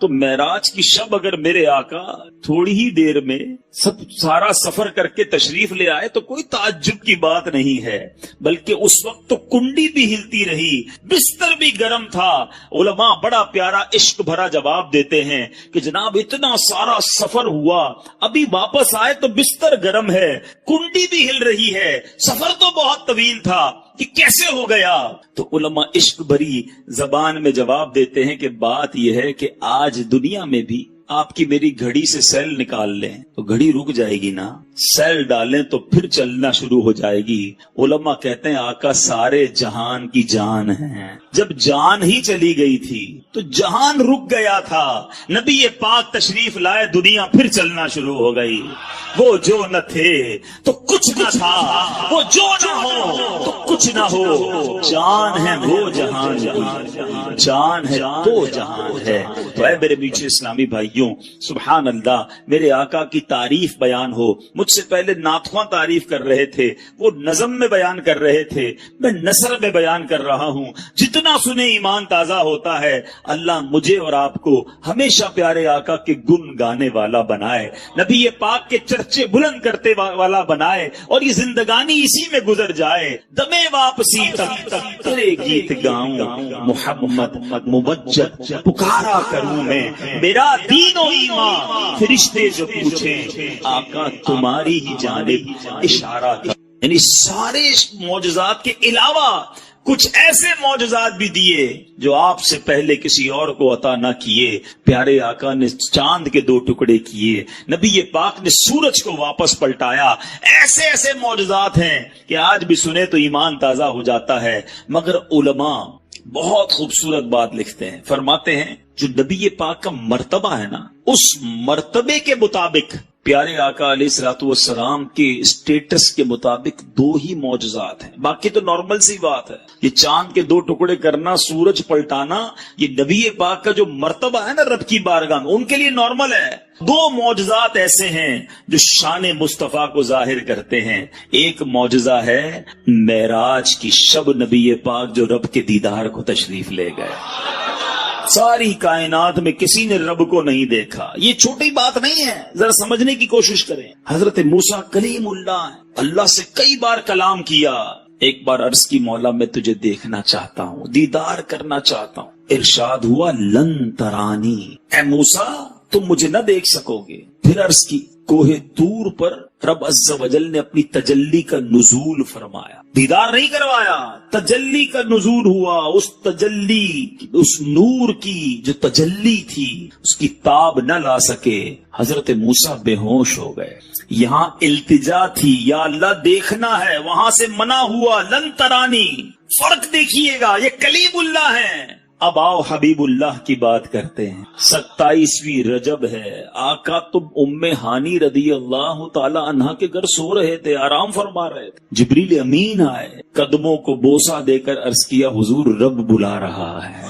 تو معراج کی شب اگر میرے آقا تھوڑی ہی دیر میں سارا سفر کر کے تشریف لے آئے تو کوئی تعجب کی بات نہیں ہے، بلکہ اس وقت تو کنڈی بھی ہلتی رہی، بستر بھی گرم تھا۔ علماء بڑا پیارا عشق بھرا جواب دیتے ہیں کہ جناب اتنا سارا سفر ہوا، ابھی واپس آئے تو بستر گرم ہے، کنڈی بھی ہل رہی ہے، سفر تو بہت طویل تھا، کہ کیسے ہو گیا؟ تو علماء عشق بھری زبان میں جواب دیتے ہیں کہ بات یہ ہے کہ آج دنیا میں بھی آپ کی میری گھڑی سے سیل نکال لیں تو گھڑی رک جائے گی نا، سیل ڈالیں تو پھر چلنا شروع ہو جائے گی۔ علماء کہتے ہیں آقا سارے جہان کی جان ہیں، جب جان ہی چلی گئی تھی تو جہان رک گیا تھا، نبی پاک تشریف لائے دنیا پھر چلنا شروع ہو گئی۔ وہ جو نہ تھے تو کچھ نہ تھا، وہ جو نہ ہو تو کچھ نہ ہو، جان ہے وہ جہان کی، جان ہے تو جہان ہے۔ تو اے میرے میٹھے اسلامی بھائیوں، سبحان اللہ، میرے آقا کی تعریف بیان ہو۔ مجھ سے پہلے ناتخواں تعریف کر رہے تھے، وہ نظم میں بیان کر رہے تھے، میں نثر میں بیان کر رہا ہوں۔ جتنا سنے ایمان تازہ ہوتا ہے۔ اللہ مجھے اور آپ کو ہمیشہ پیارے آقا کے گن گانے والا بنائے، نبی پاک کے چرچے بلند کرتے والا بنائے، اور یہ زندگانی اسی میں گزر جائے۔ دمے واپسی تک تیرے گیت گاؤں محمد مبجل پکارا کروں میں، میرا دین و ایمان فرشتے جو پوچھیں آقا تمہاری ہی جانب اشارہ کر۔ یعنی سارے معجزات کے علاوہ کچھ ایسے معجزات بھی دیے جو آپ سے پہلے کسی اور کو عطا نہ کیے۔ پیارے آقا نے چاند کے 2 ٹکڑے کیے، نبی پاک نے سورج کو واپس پلٹایا۔ ایسے ایسے معجزات ہیں کہ آج بھی سنے تو ایمان تازہ ہو جاتا ہے۔ مگر علماء بہت خوبصورت بات لکھتے ہیں، فرماتے ہیں جو نبی پاک کا مرتبہ ہے نا، اس مرتبے کے مطابق پیارے آقا علیہ الصلوۃ والسلام کے اسٹیٹس کے مطابق 2 ہی معجزات ہیں، باقی تو نارمل سی بات ہے۔ یہ چاند کے 2 ٹکڑے کرنا، سورج پلٹانا، یہ نبی پاک کا جو مرتبہ ہے نا رب کی بارگاہ میں، ان کے لیے نارمل ہے۔ 2 معجزات ایسے ہیں جو شان مصطفیٰ کو ظاہر کرتے ہیں۔ ایک معجزہ ہے معراج کی شب، نبی پاک جو رب کے دیدار کو تشریف لے گئے۔ ساری کائنات میں کسی نے رب کو نہیں دیکھا، یہ چھوٹی بات نہیں ہے، ذرا سمجھنے کی کوشش کریں۔ حضرت موسیٰ کلیم اللہ ہے، اللہ سے کئی بار کلام کیا۔ ایک بار عرض کی مولا میں تجھے دیکھنا چاہتا ہوں، دیدار کرنا چاہتا ہوں۔ ارشاد ہوا لن ترانی، اے موسیٰ تم مجھے نہ دیکھ سکو گے۔ پھر عرض کی کوہ طور پر رب عز و جل نے اپنی تجلی کا نزول فرمایا، دیدار نہیں کروایا، تجلی کا نزول ہوا۔ اس تجلی، اس نور کی جو تجلی تھی، اس کی تاب نہ لا سکے، حضرت موسیٰ بے ہوش ہو گئے۔ یہاں التجا تھی یا اللہ دیکھنا ہے، وہاں سے منع ہوا لن ترانی۔ فرق دیکھیے گا، یہ کلیم اللہ ہے۔ اب آؤ حبیب اللہ کی بات کرتے ہیں۔ 27ویں رجب ہے، آقا تم ام ہانی رضی اللہ تعالی عنہا کے گھر سو رہے تھے، آرام فرما رہے تھے۔ جبریل امین آئے، قدموں کو بوسہ دے کر عرض کیا حضور رب بلا رہا ہے۔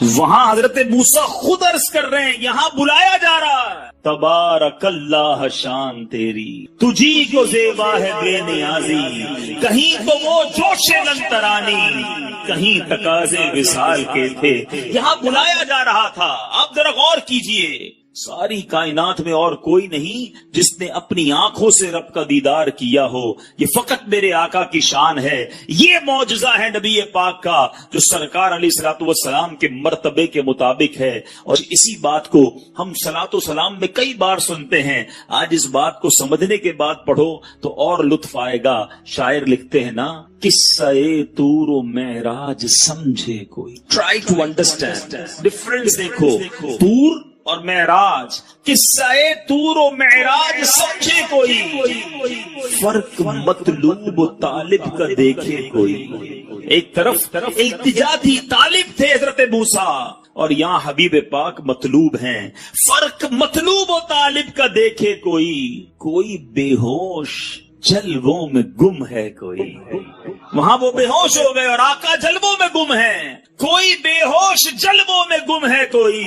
وہاں حضرت موسیٰ خود عرض کر رہے ہیں، یہاں بلایا جا رہا ہے۔ تبارک اللہ شان تیری، تجھی کو زیبا ہے بے نیازی، کہیں تو وہ جوش لن ترانی، کہیں تقاضے وصال کے تھے۔ یہاں بلایا جا رہا تھا۔ آپ ذرا غور کیجئے، ساری کائنات میں اور کوئی نہیں جس نے اپنی آنکھوں سے رب کا دیدار کیا ہو، یہ فقط میرے آقا کی شان ہے۔ یہ معجزہ ہے نبی پاک کا جو سرکار علیہ الصلوۃ والسلام کے مرتبے کے مطابق ہے، اور اسی بات کو ہم صلاۃ و سلام میں کئی بار سنتے ہیں۔ آج اس بات کو سمجھنے کے بعد پڑھو تو اور لطف آئے گا۔ شاعر لکھتے ہیں نا، قصہ طور و معراج سمجھے کوئی، ٹرائی ٹو انڈرسٹینڈ ڈفرنس، دیکھو طور اور معراج، قصہ طور و معراج سمجھے کوئی، فرق مطلوب و طالب کا دیکھے کوئی۔ ایک طرف التجا تھی، طالب تھے حضرت موسیٰ، اور یہاں حبیب پاک مطلوب ہیں۔ فرق مطلوب و طالب کا دیکھے کوئی بے ہوش جلووں میں گم ہے کوئی۔ وہاں وہ بے ہوش ہو گئے اور آقا جلووں میں گم ہے۔ کوئی بے ہوش جلووں میں گم ہے کوئی،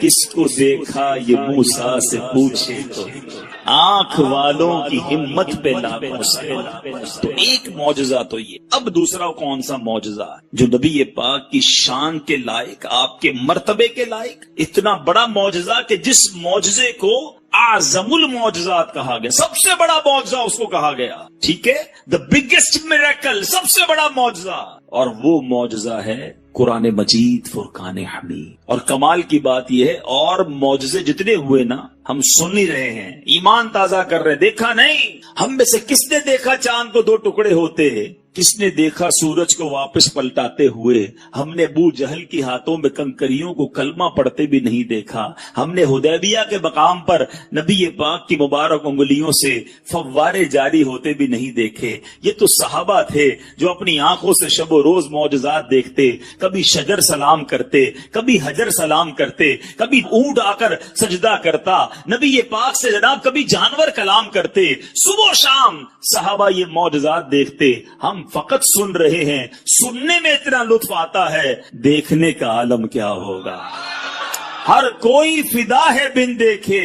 کس کو دیکھا یہ موسیٰ سے پوچھے کوئی، آنکھ والوں کی ہمت پہ لاکھوں سے۔ تو ایک معجزہ تو یہ، اب دوسرا کون سا معجزہ جو نبی پاک کی شان کے لائق، آپ کے مرتبے کے لائق، اتنا بڑا معجزہ کہ جس معجزے کو اعظم المعجزات کہا گیا، سب سے بڑا معجزہ اس کو کہا گیا، ٹھیک ہے، دا بگیسٹ میریکل، سب سے بڑا معجزہ، اور وہ معجزہ ہے قرآن مجید فرقان حمید۔ اور کمال کی بات یہ ہے، اور معجزے جتنے ہوئے نا ہم سن ہی رہے ہیں، ایمان تازہ کر رہے، دیکھا نہیں۔ ہم میں سے کس نے دیکھا چاند کو دو ٹکڑے ہوتے، کس نے دیکھا سورج کو واپس پلٹاتے ہوئے؟ ہم نے ابو جہل کی ہاتھوں میں کنکریوں کو کلمہ پڑھتے بھی نہیں دیکھا۔ ہم نے حدیبیہ کے مقام پر نبی پاک کی مبارک انگلیوں سے فوارے جاری ہوتے بھی نہیں دیکھے۔ یہ تو صحابہ تھے جو اپنی آنکھوں سے شب و روز معجزات دیکھتے، کبھی شجر سلام کرتے، کبھی حجر سلام کرتے، کبھی اونٹ آ کر سجدہ کرتا نبی پاک سے، جناب کبھی جانور کلام کرتے، صبح و شام صحابہ یہ معجزات دیکھتے۔ ہم فقط سن رہے ہیں، سننے میں اتنا لطف آتا ہے، دیکھنے کا عالم کیا ہوگا۔ ہر کوئی فدا ہے بن دیکھے،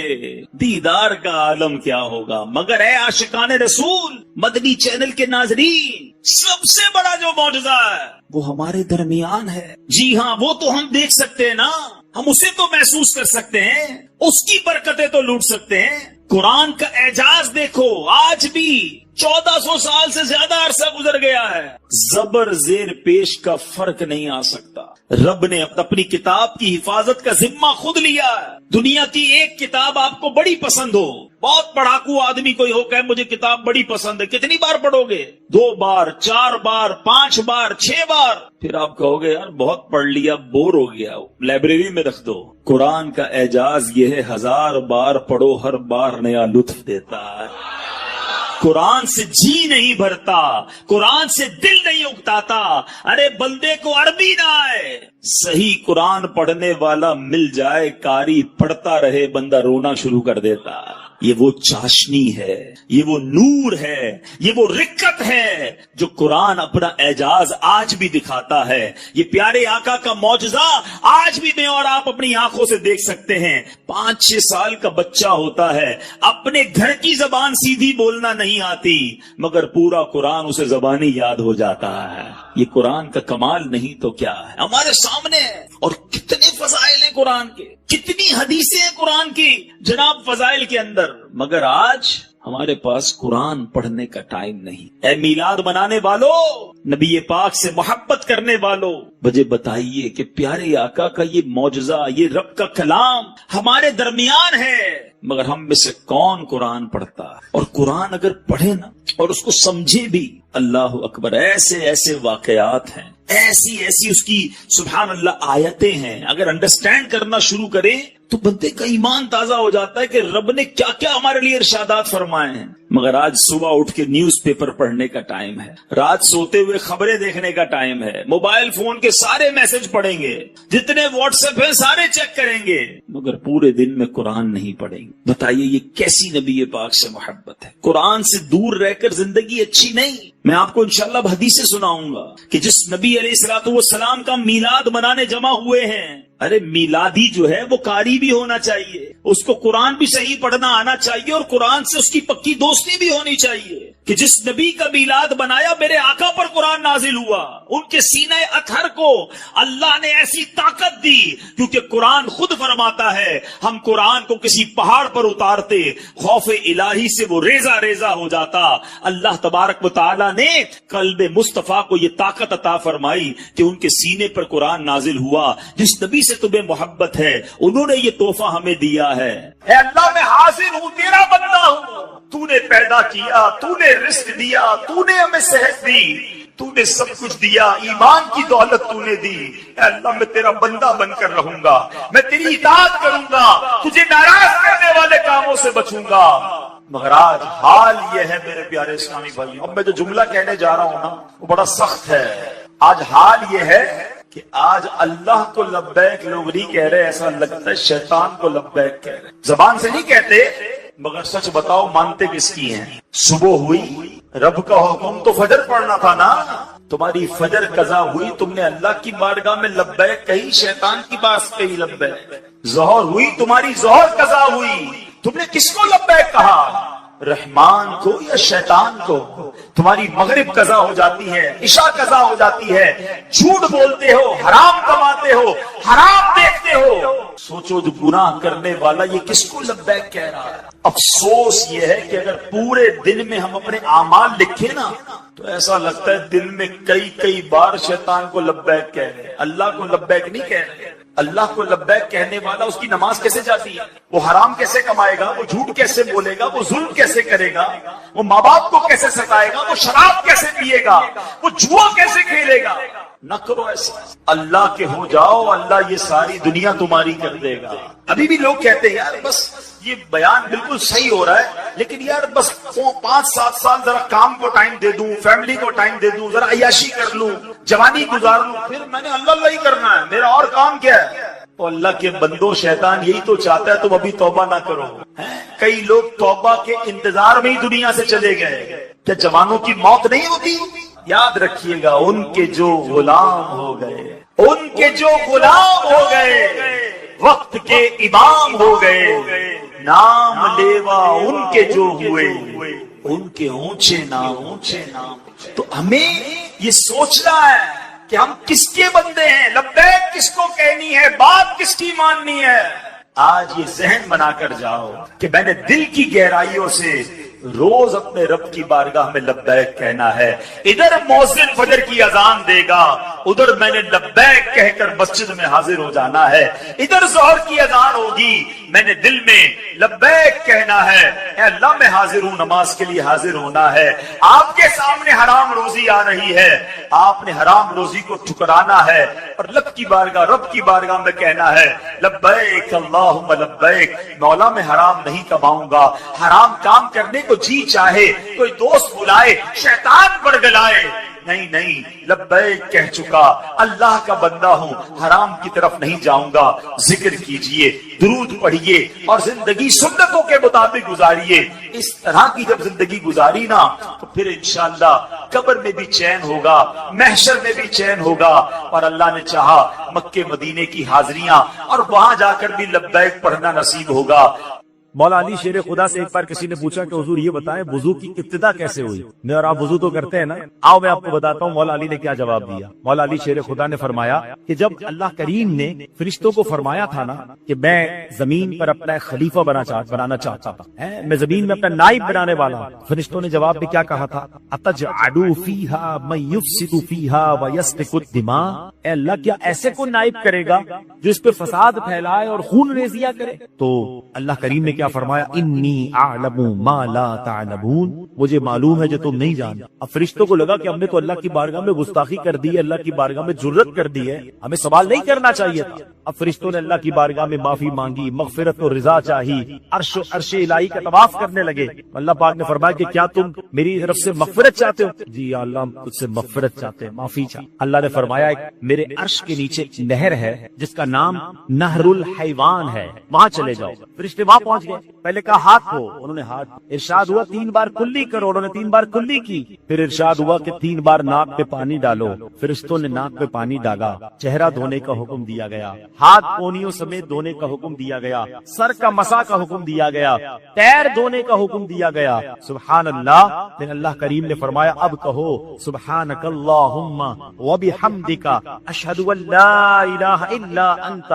دیدار کا عالم کیا ہوگا۔ مگر اے عاشقان رسول، مدنی چینل کے ناظرین، سب سے بڑا جو معجزہ ہے وہ ہمارے درمیان ہے۔ جی ہاں، وہ تو ہم دیکھ سکتے ہیں نا، ہم اسے تو محسوس کر سکتے ہیں، اس کی برکتیں تو لوٹ سکتے ہیں۔ قرآن کا اعجاز دیکھو، آج بھی 1400 سال سے زیادہ عرصہ گزر گیا ہے، زبر زیر پیش کا فرق نہیں آ سکتا۔ رب نے اپنی کتاب کی حفاظت کا ذمہ خود لیا ہے۔ دنیا کی ایک کتاب آپ کو بڑی پسند ہو، بہت پڑھاکو آدمی کوئی ہو کہ مجھے کتاب بڑی پسند ہے، کتنی بار پڑھو گے؟ 2 بار، 4 بار، 5 بار، 6 بار، پھر آپ کہو گے یار بہت پڑھ لیا، بور ہو گیا، لائبریری میں رکھ دو۔ قرآن کا اعجاز یہ ہے، 1000 بار پڑھو، ہر بار نیا لطف دیتا ہے۔ قرآن سے جی نہیں بھرتا، قرآن سے دل نہیں اکتاتا۔ ارے بندے کو عربی نہ آئے، صحیح قرآن پڑھنے والا مل جائے، قاری پڑھتا رہے، بندہ رونا شروع کر دیتا۔ یہ وہ چاشنی ہے، یہ وہ نور ہے، یہ وہ رکت ہے جو قرآن اپنا اعجاز آج بھی دکھاتا ہے۔ یہ پیارے آقا کا معجزہ آج بھی میں اور آپ اپنی آنکھوں سے دیکھ سکتے ہیں۔ 5-6 سال کا بچہ ہوتا ہے، اپنے گھر کی زبان سیدھی بولنا نہیں آتی، مگر پورا قرآن اسے زبانی یاد ہو جاتا ہے۔ یہ قرآن کا کمال نہیں تو کیا ہے، ہمارے سامنے ہے۔ اور کتنے فضائل ہیں قرآن کے، کتنی حدیثیں ہیں قرآن کی جناب فضائل کے اندر، مگر آج ہمارے پاس قرآن پڑھنے کا ٹائم نہیں۔ اے میلاد منانے والوں، نبی پاک سے محبت کرنے والوں، مجھے بتائیے کہ پیارے آقا کا یہ معجزہ، یہ رب کا کلام ہمارے درمیان ہے، مگر ہم میں سے کون قرآن پڑھتا ہے؟ اور قرآن اگر پڑھے نا اور اس کو سمجھے بھی، اللہ اکبر، ایسے ایسے واقعات ہیں، ایسی ایسی اس کی سبحان اللہ آیتیں ہیں، اگر انڈرسٹینڈ کرنا شروع کریں تو بندے کا ایمان تازہ ہو جاتا ہے کہ رب نے کیا کیا ہمارے لیے ارشادات فرمائے ہیں۔ مگر آج صبح اٹھ کے نیوز پیپر پڑھنے کا ٹائم ہے، رات سوتے ہوئے خبریں دیکھنے کا ٹائم ہے، موبائل فون کے سارے میسج پڑھیں گے، جتنے واٹس ایپ ہیں سارے چیک کریں گے، مگر پورے دن میں قرآن نہیں پڑھیں گے۔ بتائیے یہ کیسی نبی پاک سے محبت ہے؟ قرآن سے دور رہ کر زندگی اچھی نہیں۔ میں آپ کو انشاءاللہ حدیثیں سناؤں گا کہ جس نبی علیہ الصلوۃ والسلام کا میلاد منانے جمع ہوئے ہیں، ارے میلادی جو ہے وہ قاری بھی ہونا چاہیے، اس کو قرآن بھی صحیح پڑھنا آنا چاہیے، اور قرآن سے اس کی پکی دوستی بھی ہونی چاہیے۔ کہ جس نبی کا میلاد بنایا میرے آقا پر قرآن نازل ہوا، ان کے سینہ اطہر کو اللہ نے ایسی طاقت دی، کیونکہ قرآن خود فرماتا ہے ہم قرآن کو کسی پہاڑ پر اتارتے خوف الہی سے وہ ریزہ ریزہ ہو جاتا۔ اللہ تبارک و تعالی نے قلب مصطفیٰ کو یہ طاقت عطا فرمائی کہ ان کے سینے پر قرآن نازل ہوا۔ جس نبی سے تمہیں محبت ہے انہوں نے یہ تحفہ ہمیں دیا ہے۔ اے اللہ میں حاضر ہوں، تیرا بندہ ہوں، تو نے پیدا کیا، تو نے رزق دیا، تو نے ہمیں صحت دی، تو نے سب کچھ دیا، ایمان کی دولت تو نے دی۔ اے اللہ میں تیرا بندہ بن کر رہوں گا، میں تیری اطاعت کروں گا، تجھے ناراض کرنے والے کاموں سے بچوں گا۔ مگر آج حال یہ ہے میرے پیارے اسلامی بھائیوں، اب میں جو جملہ کہنے جا رہا ہوں نا وہ بڑا سخت ہے۔ آج حال یہ ہے کہ آج اللہ کو لبیک لوگ نہیں کہہ رہے، ایسا لگتا ہے شیطان کو لبیک کہہ رہے۔ زبان سے نہیں کہتے مگر سچ بتاؤ مانتے کس کی ہیں؟ صبح ہوئی، رب کا حکم تو فجر پڑھنا تھا نا، تمہاری فجر قضا ہوئی، تم نے اللہ کی بارگاہ میں لبیک کہی، شیطان کی بات کہی لبیک۔ ظہر ہوئی، تمہاری ظہر قضا ہوئی، تم نے کس کو لبیک کہا؟ رحمان کو یا شیطان کو؟ تمہاری مغرب قضا ہو جاتی ہے، عشاء قضا ہو جاتی ہے، جھوٹ بولتے ہو، حرام کماتے ہو، حرام دیکھتے ہو۔ سوچو جو گناہ کرنے والا یہ کس کو لبیک کہہ رہا ہے؟ افسوس یہ ہے کہ اگر پورے دن میں ہم اپنے اعمال لکھیں نا تو ایسا لگتا ہے دن میں کئی بار شیطان کو لبیک کہہ رہے، اللہ کو لبیک نہیں کہہ رہے۔ اللہ کو لبیک کہنے والا اس کی نماز کیسے جاتی ہے؟ وہ حرام کیسے کمائے گا؟ وہ جھوٹ کیسے بولے گا؟ وہ ظلم کیسے کرے گا؟ وہ ماں باپ کو کیسے ستائے گا؟ وہ شراب کیسے پیے گا؟ وہ جوا کیسے کھیلے گا؟ نہ کرو ایسا، اللہ کے ہو جاؤ، اللہ یہ ساری دنیا تمہاری کر دے گا۔ ابھی بھی لوگ کہتے ہیں یار بس یہ بیان بالکل صحیح ہو رہا ہے لیکن یار بس 5-7 سال ذرا کام کو ٹائم دے دوں، فیملی کو ٹائم دے دوں، ذرا عیاشی کر لوں، جوانی گزار لوں، پھر میں نے اللہ ہی کرنا ہے، میرا اور کام کیا ہے؟ تو اللہ کے بندو شیطان یہی تو چاہتا ہے تم ابھی توبہ نہ کرو۔ کئی لوگ توبہ کے انتظار میں ہی دنیا سے چلے گئے۔ کیا جوانوں کی موت نہیں ہوتی؟ یاد رکھیے گا ان کے جو غلام ہو گئے، ان کے جو غلام ہو گئے، وقت کے امام ہو گئے، نام لیوا ان کے جو ہوئے، ان کے اونچے نام۔ تو ہمیں یہ سوچنا ہے کہ ہم کس کے بندے ہیں، لبیک کس کو کہنی ہے، بات کس کی ماننی ہے۔ آج یہ ذہن بنا کر جاؤ کہ میں نے دل کی گہرائیوں سے روز اپنے رب کی بارگاہ میں لبیک کہنا ہے۔ ادھر مؤذن فجر کی اذان دے گا، ادھر میں نے لبیک کہہ کر مسجد میں حاضر ہو جانا ہے۔ ادھر ظہر کی اذان ہوگی، میں نے دل میں لبیک کہنا ہے، اے اللہ میں حاضر ہوں، نماز کے لیے حاضر ہونا ہے۔ آپ کے سامنے حرام روزی آ رہی ہے، آپ نے حرام روزی کو ٹھکرانا ہے اور رب کی بارگاہ میں کہنا ہے لبیک اللہم لبیک، مولا میں حرام نہیں کماؤں گا۔ حرام کام کرنے کو جی چاہے کوئی دوست بلائے، شیطان بڑگلائے، نہیں لبیک کہہ چکا، اللہ کا بندہ ہوں، حرام کی طرف نہیں جاؤں گا۔ ذکر کیجئے، درود پڑھیے اور زندگی سنتوں کے مطابق گزاریے۔ اس طرح کی جب زندگی گزاری نا تو پھر انشاءاللہ قبر میں بھی چین ہوگا، محشر میں بھی چین ہوگا، اور اللہ نے چاہا مکے مدینے کی حاضریاں اور وہاں جا کر بھی لبیک پڑھنا نصیب ہوگا۔ مولا علی شیر خدا سے ایک بار کسی نے پوچھا کہ حضور یہ بتائیں وضو کی ابتدا کیسے ہوئی؟ میں اور آپ وضو تو کرتے ہیں نا، آؤ میں آپ کو بتاتا ہوں مولا علی نے کیا جواب دیا۔ مولا علی شیر خدا نے فرمایا کہ جب اللہ کریم نے فرشتوں کو فرمایا تھا نا کہ میں زمین پر اپنا خلیفہ بنانا چاہتا تھا، میں زمین میں اپنا نائب بنانے والا ہوں، فرشتوں نے جواب میں کیا کہا تھا؟ اتجعلوا فیہا من یفسد فیہا ویسفک الدماء، اے اللہ کیا ایسے کو نائب کرے گا جو اس پہ فساد پھیلائے اور خون ریزیاں کرے؟ تو اللہ کریم نے کیا فرمایا؟ انی اعلم ما لا تعلمون، مجھے معلوم ہے جو تم نہیں جانتے۔ اب فرشتوں کو لگا کہ ہم نے تو اللہ کی بارگاہ میں گستاخی کر دی ہے، اللہ کی بارگاہ میں جرت کر دی ہے، ہمیں سوال نہیں کرنا چاہیے تھا۔ اب فرشتوں نے اللہ کی بارگاہ میں معافی مانگی، مغفرت اور رضا چاہی، عرش الہی کا طواف کرنے لگے۔ اللہ پاک نے فرمایا کہ کیا تم میری طرف سے مغفرت چاہتے ہو؟ جی یا اللہ ہم تجھ سے مغفرت چاہتے ہیں، معافی چاہتے۔ اللہ نے فرمایا میرے عرش کے نیچے نہر ہے جس کا نام نہر الحیوان ہے، وہاں چلے جاؤ۔ فرشتے وہاں پہنچ گئے، گئے. پہلے کہا ہاتھ کو, انہوں نے ہاتھ. ارشاد ہوا 3 بار کلی کرو, انہوں نے 3 بار کلی کی. پھر ارشاد ہوا کہ 3 بار ناک پہ پانی ڈالو. فرشتوں نے ناک پہ پانی ڈالا. چہرہ دھونے کا حکم دیا گیا, ہاتھ کونیوں سمیت دھونے کا حکم دیا گیا, سر کا مسح کا حکم دیا گیا, پیر دھونے کا حکم دیا گیا. سبحان اللہ. پھر اللہ کریم نے فرمایا اب کہو سبحانک اللہم وبحمدک اشہد ان لا الہ الا انت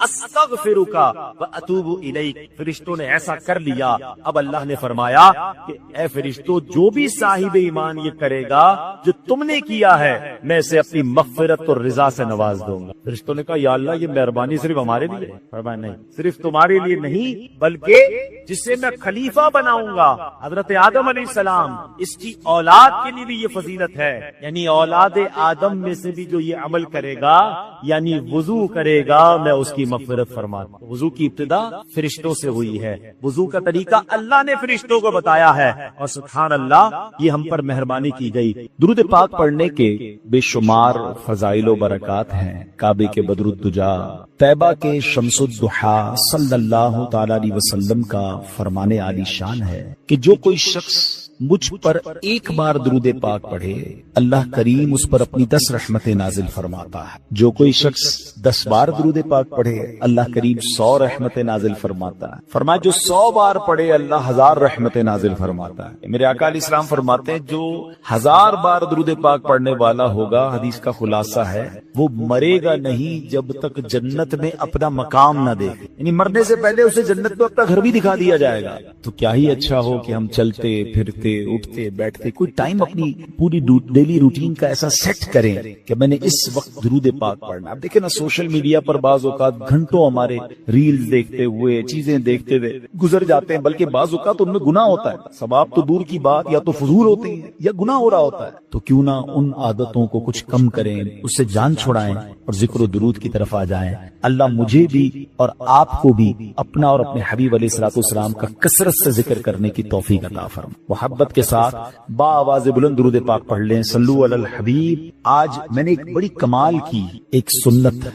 استغفرک واتوب الیک. فرشتوں نے ایسا کر لیا. اب اللہ نے فرمایا کہ اے فرشتوں, جو بھی صاحب ایمان یہ کرے گا جو تم نے کیا ہے, میں اسے اپنی مغفرت اور رضا سے نواز دوں گا. فرشتوں نے کہا یا اللہ یہ مہربانی صرف ہمارے لیے؟ فرمایا نہیں, صرف تمہارے لیے نہیں بلکہ جسے میں خلیفہ بناؤں گا, حضرت آدم علیہ السلام, اس کی اولاد کے لیے بھی یہ فضیلت ہے. یعنی اولاد آدم میں سے بھی جو یہ عمل کرے گا, یعنی وضو کرے گا, میں اس کی مغفرت فرما دوں. وضو کی ابتدا فرشتوں سے ہوئی ہے. وضو کا طریقہ اللہ نے فرشتوں کو بتایا ہے, اور سبحان اللہ یہ ہم پر مہربانی کی گئی. درود پاک پڑھنے کے بے شمار فضائل و برکات ہیں. کعبے کے بدر الدجا, طیبہ کے شمس الضحا صلی اللہ تعالی علیہ وسلم کا فرمان عالی شان ہے کہ جو کوئی شخص مجھ پر ایک بار درود پاک پڑھے, اللہ کریم اس پر اپنی 10 رحمتیں نازل فرماتا ہے. جو کوئی شخص 10 بار درود پاک پڑھے, اللہ کریم 100 رحمتیں نازل فرماتا ہے. فرمایا جو 100 بار پڑھے, اللہ 1000 رحمتیں نازل فرماتا ہے. میرے آقا علیہ السلام فرماتے ہیں جو 1000 بار درود پاک پڑھنے والا ہوگا, حدیث کا خلاصہ ہے, وہ مرے گا نہیں جب تک جنت میں اپنا مقام نہ دیکھے. یعنی مرنے سے پہلے اسے جنت میں اپنا گھر بھی دکھا دیا جائے گا. تو کیا ہی اچھا ہو کہ ہم چلتے پھرتے اٹھتے بیٹھتے کوئی ٹائم اپنی پوری ڈیلی روٹین کا ایسا سیٹ کریں کہ میں نے اس وقت درود پاک پڑھنا. اب دیکھیں نا سوشل میڈیا پر بعض اوقات گھنٹوں ہمارے ریلز دیکھتے ہوئے, چیزیں دیکھتے ہوئے گزر جاتے ہیں, بلکہ بعض اوقات ان میں گناہ ہوتا ہے. ثواب تو دور کی بات, یا تو فضول ہوتے ہیں یا گناہ ہو رہا ہوتا ہے. تو کیوں نہ ان عادتوں کو کچھ کم کریں, اس سے جان چھڑائیں اور ذکر و درود کی طرف آ جائیں. اللہ مجھے بھی اور آپ کو بھی اپنا اور اپنے حبیب علیہ الصلوۃ والسلام کا کثرت سے ذکر کرنے کی توفیق عطا فرمائے. محبت کے ساتھ با آواز بلند درود پاک پڑھ لیں. صلو علی الحبیب. آج میں نے ایک بڑی کمال کی ایک سنت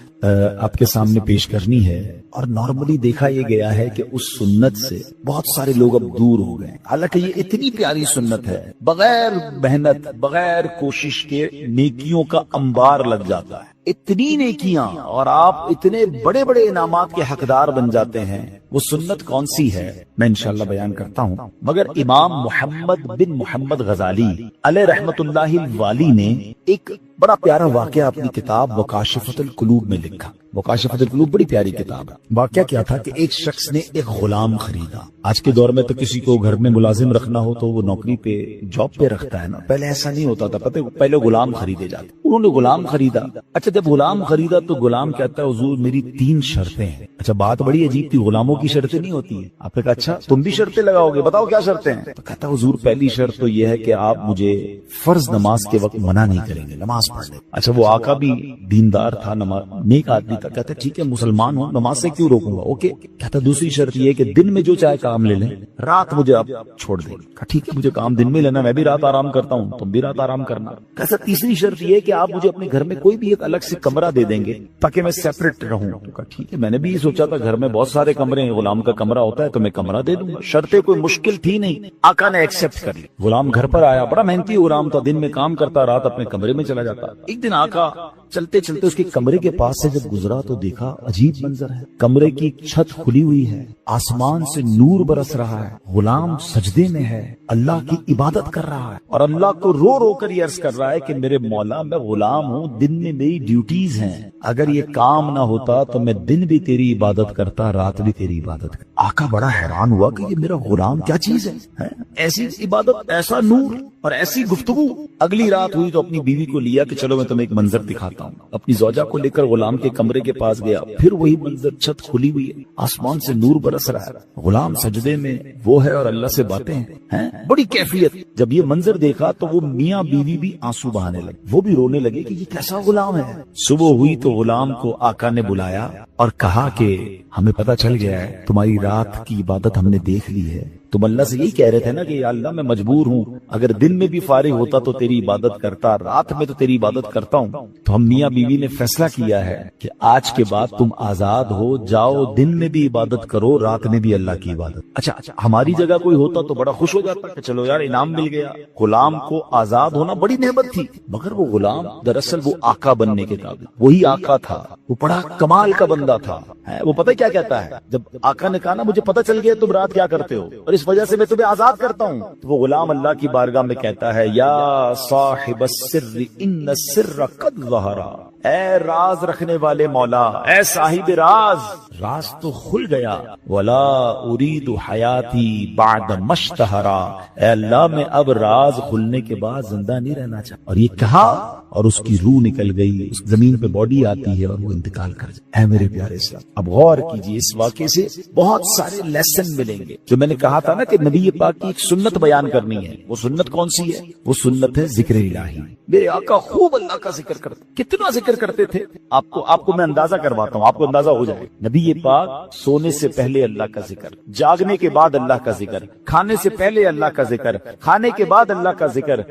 آپ کے سامنے پیش کرنی ہے, اور نارملی دیکھا یہ گیا ہے کہ اس سنت سے بہت سارے لوگ اب دور ہو گئے. حالانکہ یہ اتنی پیاری سنت ہے, بغیر محنت بغیر کوشش کے نیکیوں کا انبار لگ جاتا ہے. اتنی نیکیاں اور آپ اتنے بڑے بڑے انعامات کے حقدار بن جاتے ہیں. وہ سنت کون سی ہے میں انشاءاللہ بیان کرتا ہوں, مگر امام محمد بن محمد غزالی علیہ رحمت اللہ الوالی نے ایک بڑا پیارا واقعہ اپنی کتاب وکاشفۃ القلوب میں لکھا. وکاشفۃ القلوب بڑی پیاری کتاب ہے. واقعہ کیا تھا کہ ایک شخص نے ایک غلام خریدا. آج کے دور میں تو کسی کو گھر میں ملازم رکھنا ہو تو وہ نوکری پہ جاب پہ رکھتا ہے نا, پہلے ایسا نہیں ہوتا تھا. پتہ پہلے غلام خریدے جاتے. انہوں نے غلام خریدا. اچھا جب غلام خریدا تو غلام کہتا ہے حضور میری 3 شرطیں ہیں. اچھا بات بڑی عجیب تھی, غلاموں کی شرطیں نہیں ہوتی ہیں. آپ نے کہا اچھا تم بھی شرطیں لگاؤ گے, بتاؤ کیا شرطیں ہیں. تو کہتا حضور پہلی شرط تو یہ ہے کہ آپ مجھے فرض نماز کے وقت منع نہیں کریں گے, نماز پڑھ لیں. اچھا وہ آقا بھی دیندار تھا, نیک آدمی تھا. کہتا ٹھیک ہے مسلمان ہوں, نماز سے کیوں روکوں گا, اوکے. کہتا دوسری شرط یہ کہ دن میں جو چاہے کام لے لیں, رات مجھے آپ چھوڑ دیں. کہا ٹھیک ہے مجھے کام دن میں لینا, میں بھی رات آرام کرتا ہوں, تم بھی رات آرام کرنا. کہتا تیسری شرط یہ کہ آپ مجھے اپنے گھر میں کوئی بھی ایک الگ سے کمرہ دے دیں گے تاکہ میں سیپریٹ رہوں. تو کہا ٹھیک ہے, میں نے بھی یہ سوچا تھا گھر میں بہت سارے کمرے ہیں, غلام کا کمرہ ہوتا ہے تو میں کمرہ دے دوں گا. شرطیں کوئی مشکل تھی نہیں, آقا نے ایکسپٹ کر لی. غلام گھر پر آیا, بڑا محنتی غلام تھا, دن میں کام کرتا, رات اپنے کمرے میں چلا جاتا. ایک دن آقا چلتے چلتے اس کے کمرے کے پاس سے جب گزرا تو دیکھا عجیب منظر ہے. کمرے کی چھت کھلی ہوئی ہے, آسمان سے نور برس رہا ہے, غلام سجدے میں ہے, اللہ کی عبادت کر رہا ہے, اور اللہ کو رو رو کر یہ عرض کر رہا ہے کہ میرے مولا میں غلام ہوں, دن میں میری ڈیوٹیز ہیں, اگر یہ کام نہ ہوتا تو میں دن بھی تیری عبادت کرتا, رات بھی تیری عبادت کرتا. آقا بڑا حیران ہوا کہ یہ میرا غلام کیا چیز ہے, ایسی عبادت, ایسا نور اور ایسی گفتگو. اگلی رات ہوئی تو اپنی بیوی کو لیا کہ چلو میں تمہیں ایک منظر دکھاتا ہوں. اپنی زوجہ کو لے کر غلام کے کمرے کے پاس گیا, پھر وہی منظر, چھت کھلی ہوئی ہے, آسمان سے نور برس رہا ہے, غلام سجدے میں وہ ہے اور اللہ سے باتیں ہیں, بڑی کیفیت. جب یہ منظر دیکھا تو وہ میاں بیوی بھی آنسو بہانے لگے, وہ بھی رونے لگے کہ یہ کیسا غلام ہے. صبح ہوئی تو غلام کو آقا نے بلایا اور کہا کہ ہمیں پتہ چل گیا ہے تمہاری رات کی عبادت ہم نے دیکھ لی ہے, تم اللہ سے یہی کہہ رہے تھے نا کہ یا اللہ میں مجبور ہوں، اگر دن میں بھی فارغ ہوتا تو تیری عبادت کرتا، رات میں تو تیری عبادت کرتا ہوں۔ تو ہم میاں بیوی نے فیصلہ کیا ہے کہ آج کے بعد تم آزاد ہو، جاؤ دن میں بھی عبادت کرو، رات میں بھی اللہ کی عبادت۔ اچھا ہماری جگہ کوئی ہوتا تو بڑا خوش ہو جاتا کہ چلو یار انعام مل گیا۔ غلام کو آزاد ہونا بڑی نعمت تھی، مگر وہ غلام دراصل وہ آقا بننے کے قابل، وہی آقا تھا، وہ بڑا کمال کا بندہ تھا۔ وہ پتہ کیا کہتا ہے، جب آقا نے کہا نا مجھے پتہ چل گیا تم رات کیا کرتے ہو اور اس وجہ سے میں تمہیں آزاد کرتا ہوں، تو وہ غلام اللہ کی بارگاہ میں کہتا ہے یا صاحب السر ان السر قد ظہر، اے راز رکھنے والے مولا، اے صاحب راز تو کھل گیا، ولا ارید حیاتی بعد مشتہرا، اے اللہ میں اب راز کھلنے کے بعد زندہ نہیں رہنا چاہتا۔ اور یہ کہا اور اس کی روح نکل گئی، اس زمین پہ باڈی آتی ہے اور وہ انتقال کر جائے۔ اے میرے پیارے اسلام، اب غور کیجئے، اس واقعے سے بہت سارے لیسن ملیں گے۔ جو میں نے کہا تھا نا کہ نبی پاک کی ایک سنت بیان کرنی ہے، وہ سنت کون سی ہے؟ وہ سنت ہے ذکر الہی۔ میرے آقا خوب اللہ کا ذکر کرتے، کتنا ذکر کرتے تھے، آپ کو میں اندازہ کرواتا ہوں، آپ کو اندازہ ہو جائے۔ نبی پاک سونے سے پہلے اللہ کا ذکر، جاگنے کے بعد اللہ کا ذکر، کھانے سے پہلے اللہ کا ذکر، کھانے کے بعد اللہ کا ذکر،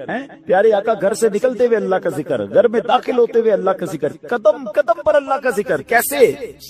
پیارے آقا گھر سے نکلتے ہوئے اللہ کا ذکر، گھر میں داخل ہوتے ہوئے اللہ کا ذکر، قدم قدم پر اللہ کا ذکر۔ کیسے؟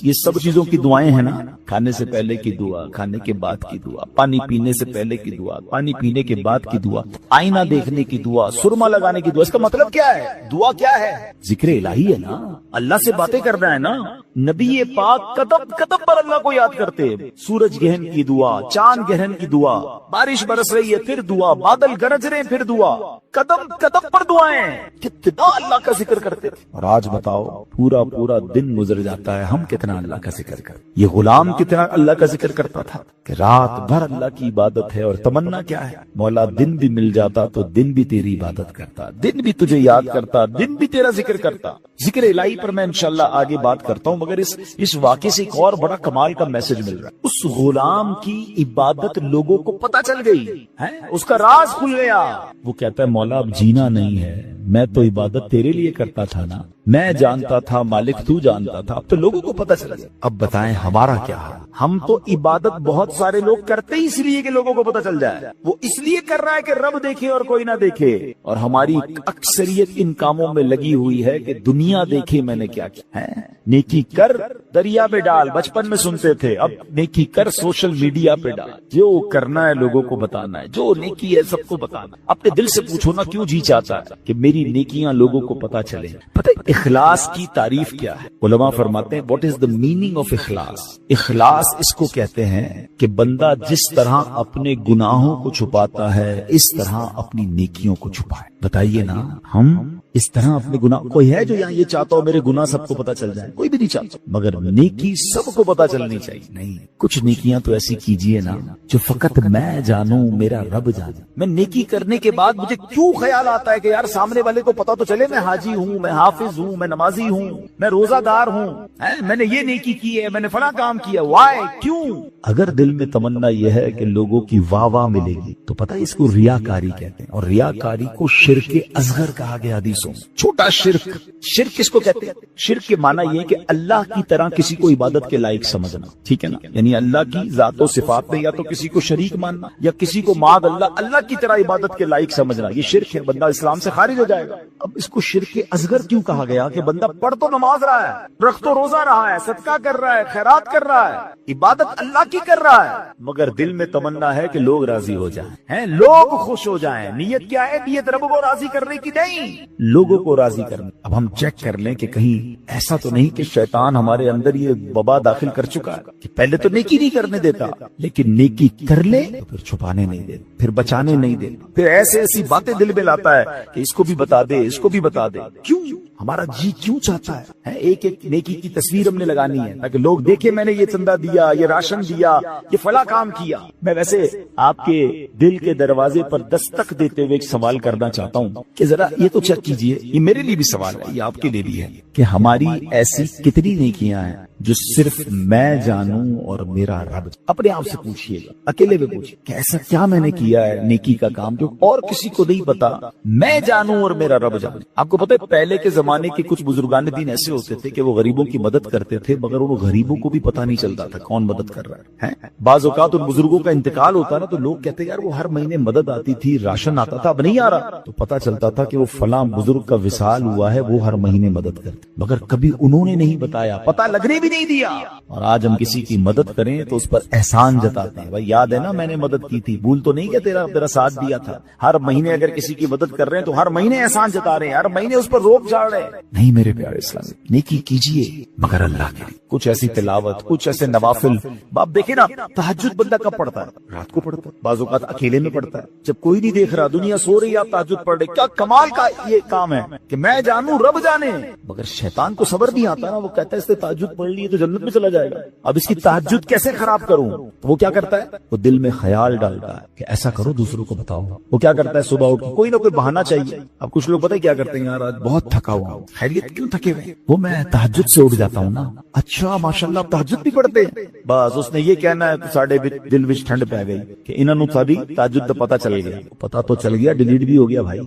یہ سب چیزوں کی دعائیں ہیں نا، کھانے سے پہلے کی دعا، کھانے کے بعد کی دعا، پانی پینے سے پہلے کی دعا، پانی پینے کے بعد کی دعا، آئینہ دیکھنے کی دعا، سرما لگانے کی دعا۔ اس کا مطلب کیا ہے؟ دعا کیا ہے؟ ذکر الہی ہے نا، اللہ سے باتیں کرنا ہے نا۔ نبی پاک قدم قدم پر اللہ کو یاد کرتے، سورج گرہن کی دعا، چاند گرہن کی دعا، بارش برس رہی ہے پھر دعا، بادل گرج رہے ہیں پھر دعا، قدم قدم پر دعائیں، کتنا اللہ کا ذکر کرتے تھے۔ اور آج بتاؤ پورا پورا دن گزر جاتا ہے، ہم کتنا اللہ کا ذکر کرتے؟ یہ غلام کتنا اللہ کا ذکر کرتا تھا کہ رات بھر اللہ کی عبادت ہے، اور تمنا کیا ہے؟ مولا دن بھی مل جاتا تو دن بھی تیری عبادت کرتا، دن بھی تجھے یاد کرتا، دن بھی تیرا ذکر کرتا۔ ذکر الہی پر میں انشاءاللہ آگے بات کرتا ہوں، مگر اس واقعے سے ایک اور بڑا کمال کا میسج مل رہا ہے۔ اس غلام کی عبادت لوگوں کو پتہ چل گئی ہے، اس کا راز کھل گیا۔ وہ کہتا ہے مولا اب جینا نہیں ہے، میں تو عبادت تیرے لیے کرتا تھا نا، میں جانتا تھا مالک تو جانتا تھا، اب تو لوگوں کو پتہ چل گیا۔ اب بتائیں ہمارا کیا حال؟ ہم تو عبادت بہت سارے لوگ کرتے ہی اس لیے کہ لوگوں کو پتہ چل جائے، وہ اس لیے کر رہا ہے کہ رب دیکھے اور کوئی نہ دیکھے، اور ہماری اکثریت ان کاموں میں لگی ہوئی ہے کہ دنیا دیکھے میں نے کیا کیا ہے۔ نیکی کر دریا میں ڈال، بچپن میں سنتے تھے، اب نیکی کر سوشل میڈیا پہ ڈال، جو کرنا ہے لوگوں کو بتانا ہے، جو نیکی ہے سب کو بتانا ہے۔ اپنے دل سے پوچھو نا کیوں جی چاہتا ہے کہ میری نیکیاں لوگوں کو پتہ چلے۔ پتہ اخلاص کی تعریف کیا ہے؟ علماء فرماتے ہیں what is the meaning of اخلاص؟ اخلاص اس کو کہتے ہیں کہ بندہ جس طرح اپنے گناہوں کو چھپاتا ہے اس طرح اپنی نیکیوں کو چھپائے۔ بتائیے نا، ہم اس طرح اپنے گناہ، کوئی ہے جو یہاں یہ چاہتا ہو میرے گناہ سب کو پتہ چل جائے؟ کوئی بھی نہیں چاہتا، مگر نیکی سب کو پتہ چلنی چاہیے۔ نہیں، کچھ نیکیاں تو ایسی کیجئے نا جو فقط میں جانوں، میرا رب جانے۔ میں نیکی کرنے کے بعد مجھے کیوں خیال آتا ہے کہ یار سامنے والے کو پتہ تو چلے میں حاجی ہوں، میں حافظ ہوں، میں نمازی ہوں، میں روزہ دار ہوں، میں نے یہ نیکی کی ہے، میں نے فلاں کام کیا، وائی، کیوں؟ اگر دل میں تمنا یہ ہے کہ لوگوں کی واہ واہ ملے گی تو پتہ اس کو ریاکاری کہتے ہیں، اور ریاکاری کو شرک اصغر کہا گیا حدیثوں میں۔ چھوٹا شرک، شرک کس کو کہتے ہیں؟ شرک کے معنی یہ ہے کہ اللہ کی طرح کسی کو عبادت کے لائق سمجھنا، ٹھیک ہے نا، یعنی اللہ کی ذات و صفات میں یا تو کسی کو شریک ماننا یا کسی کو معاذ اللہ کی طرح عبادت کے لائق سمجھنا، یہ شرک ہے، بندہ اسلام سے خارج ہو جائے گا۔ اب اس کو شرک اصغر کیوں کہا گیا؟ کہ بندہ پڑھ تو نماز رہا ہے، رکھ تو روزہ رہا ہے، صدقہ کر رہا ہے، خیرات کر رہا ہے، عبادت اللہ کی کر رہا ہے، مگر دل میں تمنا ہے کہ لوگ راضی ہو جائیں، لوگ خوش ہو جائیں۔ نیت کیا ہے؟ نیت رب کو راضی کرنے کی نہیں، لوگوں کو راضی کرنا۔ اب ہم چیک کر لیں کہ کہیں ایسا تو نہیں کہ شیطان ہمارے اندر یہ وبا داخل کر چکا ہے کہ پہلے تو نیکی نہیں کرنے دیتا، لیکن نیکی کر لے تو پھر چھپانے نہیں دیتا، پھر بچانے نہیں دیتا، پھر ایسی باتیں دل میں لاتا ہے کہ اس کو بھی بتا دے، اس کو بھی بتا دے۔ کیوں؟ ہمارا جی کیوں چاہتا ہے ایک ایک نیکی کی تصویر ہم نے لگانی ہے تاکہ لوگ دیکھیں میں نے یہ چندہ دیا، یہ راشن دیا، یہ فلاں کام کیا۔ میں ویسے آپ کے دل کے دروازے پر دستک دیتے ہوئے ایک سوال کرنا چاہتا ہوں کہ ذرا یہ تو چیک کیجئے، یہ میرے لیے بھی سوال ہے، یہ آپ کے لیے بھی ہے، کہ ہماری ایسی کتنی نیکیاں ہیں جو صرف میں جانوں اور میرا رب. اپنے آپ سے پوچھئے گا, اکیلے میں پوچھئے کہ ایسا کیا میں نے کیا ہے نیکی کا کام جو اور کسی کو نہیں پتا, میں جانوں اور میرا رب جانے. آپ کو پتہ ہے پہلے کے زمانے کے کچھ بزرگان دین ایسے ہوتے تھے کہ وہ غریبوں کی مدد کرتے تھے, مگر ان غریبوں کو بھی پتا نہیں چلتا تھا کون مدد کر رہا ہے. بعض اوقات ان بزرگوں کا انتقال ہوتا نا تو لوگ کہتے ہیں یار وہ ہر مہینے مدد آتی تھی, راشن آتا تھا, اب نہیں آ رہا, تو پتا چلتا تھا کہ وہ فلاں بزرگ کا وصال ہوا ہے, وہ ہر مہینے مدد کرتے, مگر کبھی انہوں نے نہیں بتایا, پتا لگنے بھی نہیں دیا. اور آج ہم کسی کی مدد کریں تو اس پر احسان جتاتے ہیں, بھائی یاد ہے نا میں نے مدد کی تھی, بھول تو نہیں کہ تیرا ساتھ دیا تھا. ہر مہینے اگر کسی کی مدد کر رہے ہیں تو ہر مہینے احسان جتا رہے ہیں, ہر مہینے اس پر روپ جاڑ رہے ہیں. نہیں میرے پیارے اسلامی, نیکی کیجئے مگر اللہ کے لیے. کچھ ایسی تلاوت, کچھ ایسے نوافل. آپ دیکھیں نا تہجد بندہ کب پڑھتا ہے؟ رات کو پڑھتا ہے, بعض اوقات اکیلے میں پڑھتا ہے جب کوئی نہیں دیکھ رہا, دنیا سو رہی ہے, آپ تہجد پڑھ رہے. کیا کمال کا یہ کام ہے کہ میں جانوں رب جانے. مگر شیطان کو صبر نہیں آتا نا, وہ کہتا ہے اس نے تہجد پڑھ لی تو جنت میں چلا جائے گا, اب اس کی تہجد کیسے خراب کروں. تو وہ کیا کرتا ہے, وہ دل میں خیال ڈالتا ہے کہ ایسا کرو دوسروں کو بتاؤ. وہ کیا کرتا ہے, صبح اٹھ کے کوئی نہ کوئی بہانہ چاہیے. اب کچھ لوگ پتہ ہے کیا کرتے ہیں, یار آج بہت تھکا ہوا ہوں. خیریت کیوں تھکے ہوئے؟ وہ میں تہجد سے اٹھ جاتا ہوں نا. اچھا ماشاءاللہ آپ تہجد بھی پڑھتے ہیں. بس اس نے یہ کہنا ہے تو ساڑھے دل وچ ٹھنڈ پہ گئی کہ انہاں نوں ساری تہجد دا پتہ چل گیا. پتہ تو چل گیا, ڈیلیٹ بھی ہو گیا بھائی.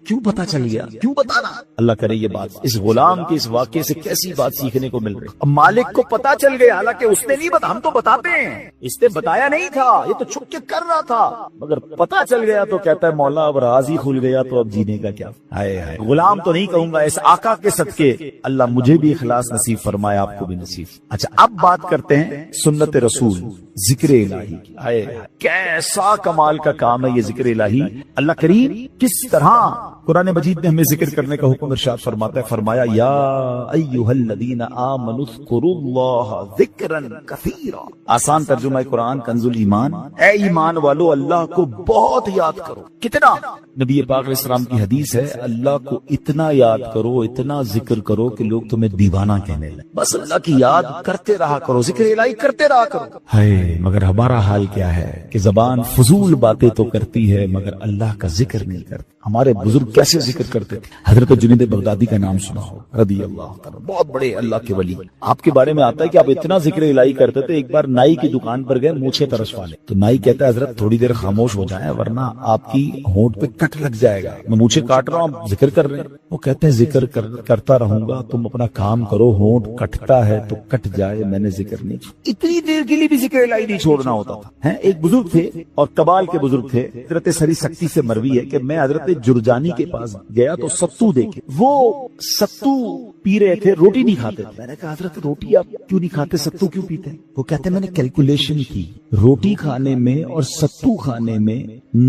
کیوں پتہ چل گیا, کیوں بتانا. اللہ کرے یہ بات اس غلام کے اس واقعے سے کیسی بات سیکھنے کو مل رہی. اب مالک کو پتہ چل گیا, حالانکہ اس نے نہیں بتا, ہم تو بتاتے ہیں, اس نے بتایا نہیں تھا, یہ تو چھپ کے کر رہا تھا, مگر پتہ چل گیا تو کہتا ہے مولا اب راز ہی کھل گیا تو اب جینے کا کیا. ہائے غلام تو نہیں کہوں گا, اس آقا کے صدقے اللہ مجھے بھی اخلاص نصیب فرمائے, آپ کو بھی نصیب. اچھا اب بات کرتے ہیں سنت رسول, ذکر الہی کی. کیسا کمال کا کام ہے یہ ذکر الہی. اللہ کریم کس طرح قرآن مجید میں ہمیں ذکر کرنے کا حکم ارشاد فرماتا ہے, فرمایا یا ایھا الذین آمنوا اذکروا اللہ ذکرا کثیرا. آسان ترجمہ قرآن کنز الایمان, اے ایمان والو اللہ کو بہت یاد کرو. کتنا؟ نبی پاک علیہ السلام کی حدیث ہے, اللہ کو اتنا یاد کرو, اتنا ذکر کرو کہ لوگ تمہیں دیوانہ کہنے لگے. بس اللہ کی یاد کرتے رہا کرو, ذکر الہی کرتے رہا کرو. ہے مگر ہمارا حال کیا ہے کہ زبان فضول باتیں تو کرتی ہے مگر اللہ کا ذکر نہیں کرتی. ہمارے بزرگ کیسے ذکر کرتے تھے. حضرت جنید بغدادی کا نام سنا ہو رضی اللہ تعالیٰ, بہت بڑے اللہ کے ولی. آپ کے بارے میں آتا ہے کہ آپ اتنا ذکر الہی کرتے تھے, ایک بار نائی کی دکان پر گئے مونچھیں ترشوا لے, تو نائی کہتا ہے حضرت تھوڑی دیر خاموش ہو جائیں ورنہ آپ کی ہونٹ پہ کٹ لگ جائے گا, میں مونچھیں کاٹ رہا ہوں, آپ ذکر کر رہے ہیں. وہ کہتے ہیں ذکر کرتا رہوں گا, تم اپنا کام کرو, ہونٹ کٹتا ہے تو کٹ جائے, میں نے ذکر نہیں. اتنی دیر کے لیے بھی ذکر الہی نہیں چھوڑنا ہوتا تھا. ایک بزرگ تھے اور کبال کے بزرگ تھے, حضرت سری سکتی سے مروی ہے کہ میں حضرت جرجانی کے پاس گیا تو ستو دیکھے, وہ ستو پی رہے تھے, روٹی نہیں کھاتے تھے. میں نے کہا حضرت روٹی آپ کیوں نہیں کھاتے, ستو کیوں پیتے ہیں؟ وہ کہتے ہیں میں نے کیلکولیشن کی, روٹی کھانے میں اور ستو کھانے میں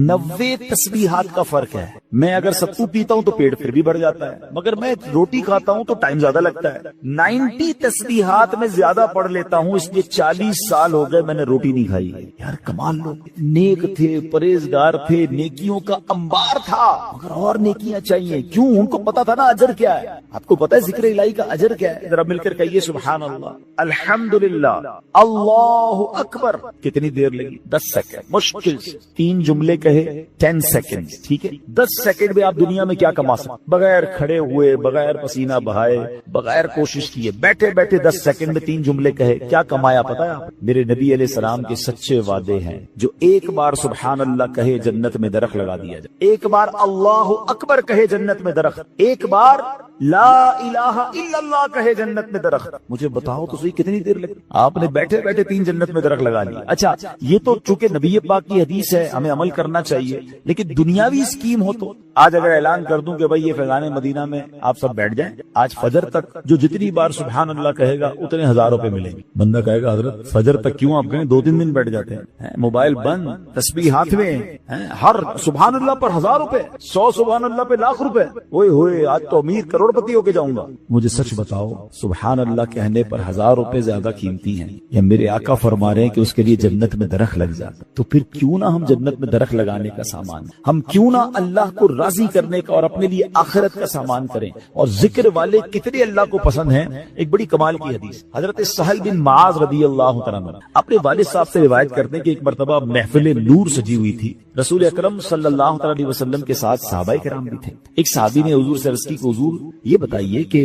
90 تسبیحات کا فرق ہے. میں اگر ستو پیتا ہوں تو پیٹ پھر بھی بڑھ جاتا ہے, مگر میں روٹی کھاتا ہوں تو ٹائم زیادہ لگتا ہے. 90 تسبیحات میں زیادہ پڑھ لیتا ہوں, اس لیے 40 سال ہو گئے میں نے روٹی نہیں کھائی. یار کمال لوگ, نیک تھے, پرہیزگار تھے, نیکیوں کا انبار تھا, مگر اور نیکیاں چاہیے. کیوں؟ ان کو پتا تھا نا اجر کیا ہے. آپ کو پتا ہے ذکر الہی کا اجر کیا ہے؟ ذرا مل کر کہیے سبحان اللہ, الحمدللہ, اللہ اکبر. کتنی دیر لگی؟ 10 سیکنڈ. مشکل سے 3 جملے کہے 10 سیکنڈ, ٹھیک ہے. 10 سیکنڈ میں آپ دنیا میں کیا کما سکتے, بغیر کھڑے ہوئے, بغیر پسینہ بہائے, بغیر کوشش کیے, بیٹھے بیٹھے 10 سیکنڈ میں 3 جملے کہے, کیا کمایا پتا ہے آپ؟ میرے نبی علیہ السلام کے سچے وعدے ہیں, جو ایک بار سبحان اللہ کہے جنت میں درخت لگا دیا جائے, ایک بار اللہ اکبر کہے جنت میں درخت, ایک بار لا الہ الا اللہ کہے جنت میں درخت. مجھے بتاؤ تو صحیح کتنی دیر لگی؟ آپ نے بیٹھے بیٹھے 3 جنت میں درخت لگا لیا. اچھا یہ تو چونکہ نبی پاک کی حدیث ہے, ہمیں عمل کرنا چاہیے, لیکن دنیاوی اسکیم ہو تو آج اگر اعلان کر دوں کہ بھائی یہ فیضان مدینہ میں آپ سب بیٹھ جائیں, آج فجر تک جو جتنی بار سبحان اللہ کہے گا اتنے 1000 روپے ملیں گے. بندہ کہے گا حضرت فجر تک کیوں آپ کہیں, 2-3 دن بیٹھ جاتے ہیں, موبائل بند, تسبیح ہاتھ میں, ہر سبحان اللہ پر 1000 روپے, 100 سبحان اللہ پہ لاکھ روپے. اوئے ہوئے آج تو امیر کروڑ پتی ہو کے جاؤں گا. مجھے سچ بتاؤ, سبحان اللہ کہنے پر 1000 روپے زیادہ قیمتی ہیں, یا میرے آقا فرما رہے ہیں کہ اس کے لیے جنت میں درخت لگ جاتا, تو پھر کیوں نہ ہم جنت میں درخت لگانے کا سامان, ہم کیوں نہ اللہ کو راضی کرنے کا اور اپنے لیے آخرت کا سامان کریں. اور ذکر والے کتنے اللہ کو پسند ہیں. ایک بڑی کمال کی حدیث, حضرت سہل بن معاذ رضی اللہ تعالیٰ عنہ اپنے والد صاحب سے روایت کرتے ہیں کہ ایک مرتبہ محفل نور سجی ہوئی تھی, رسول اکرم صلی اللہ علیہ وسلم کے ساتھ صحابہ کرام بھی تھے. ایک صحابی نے حضور سے عرض کی کہ حضور یہ بتائیے کہ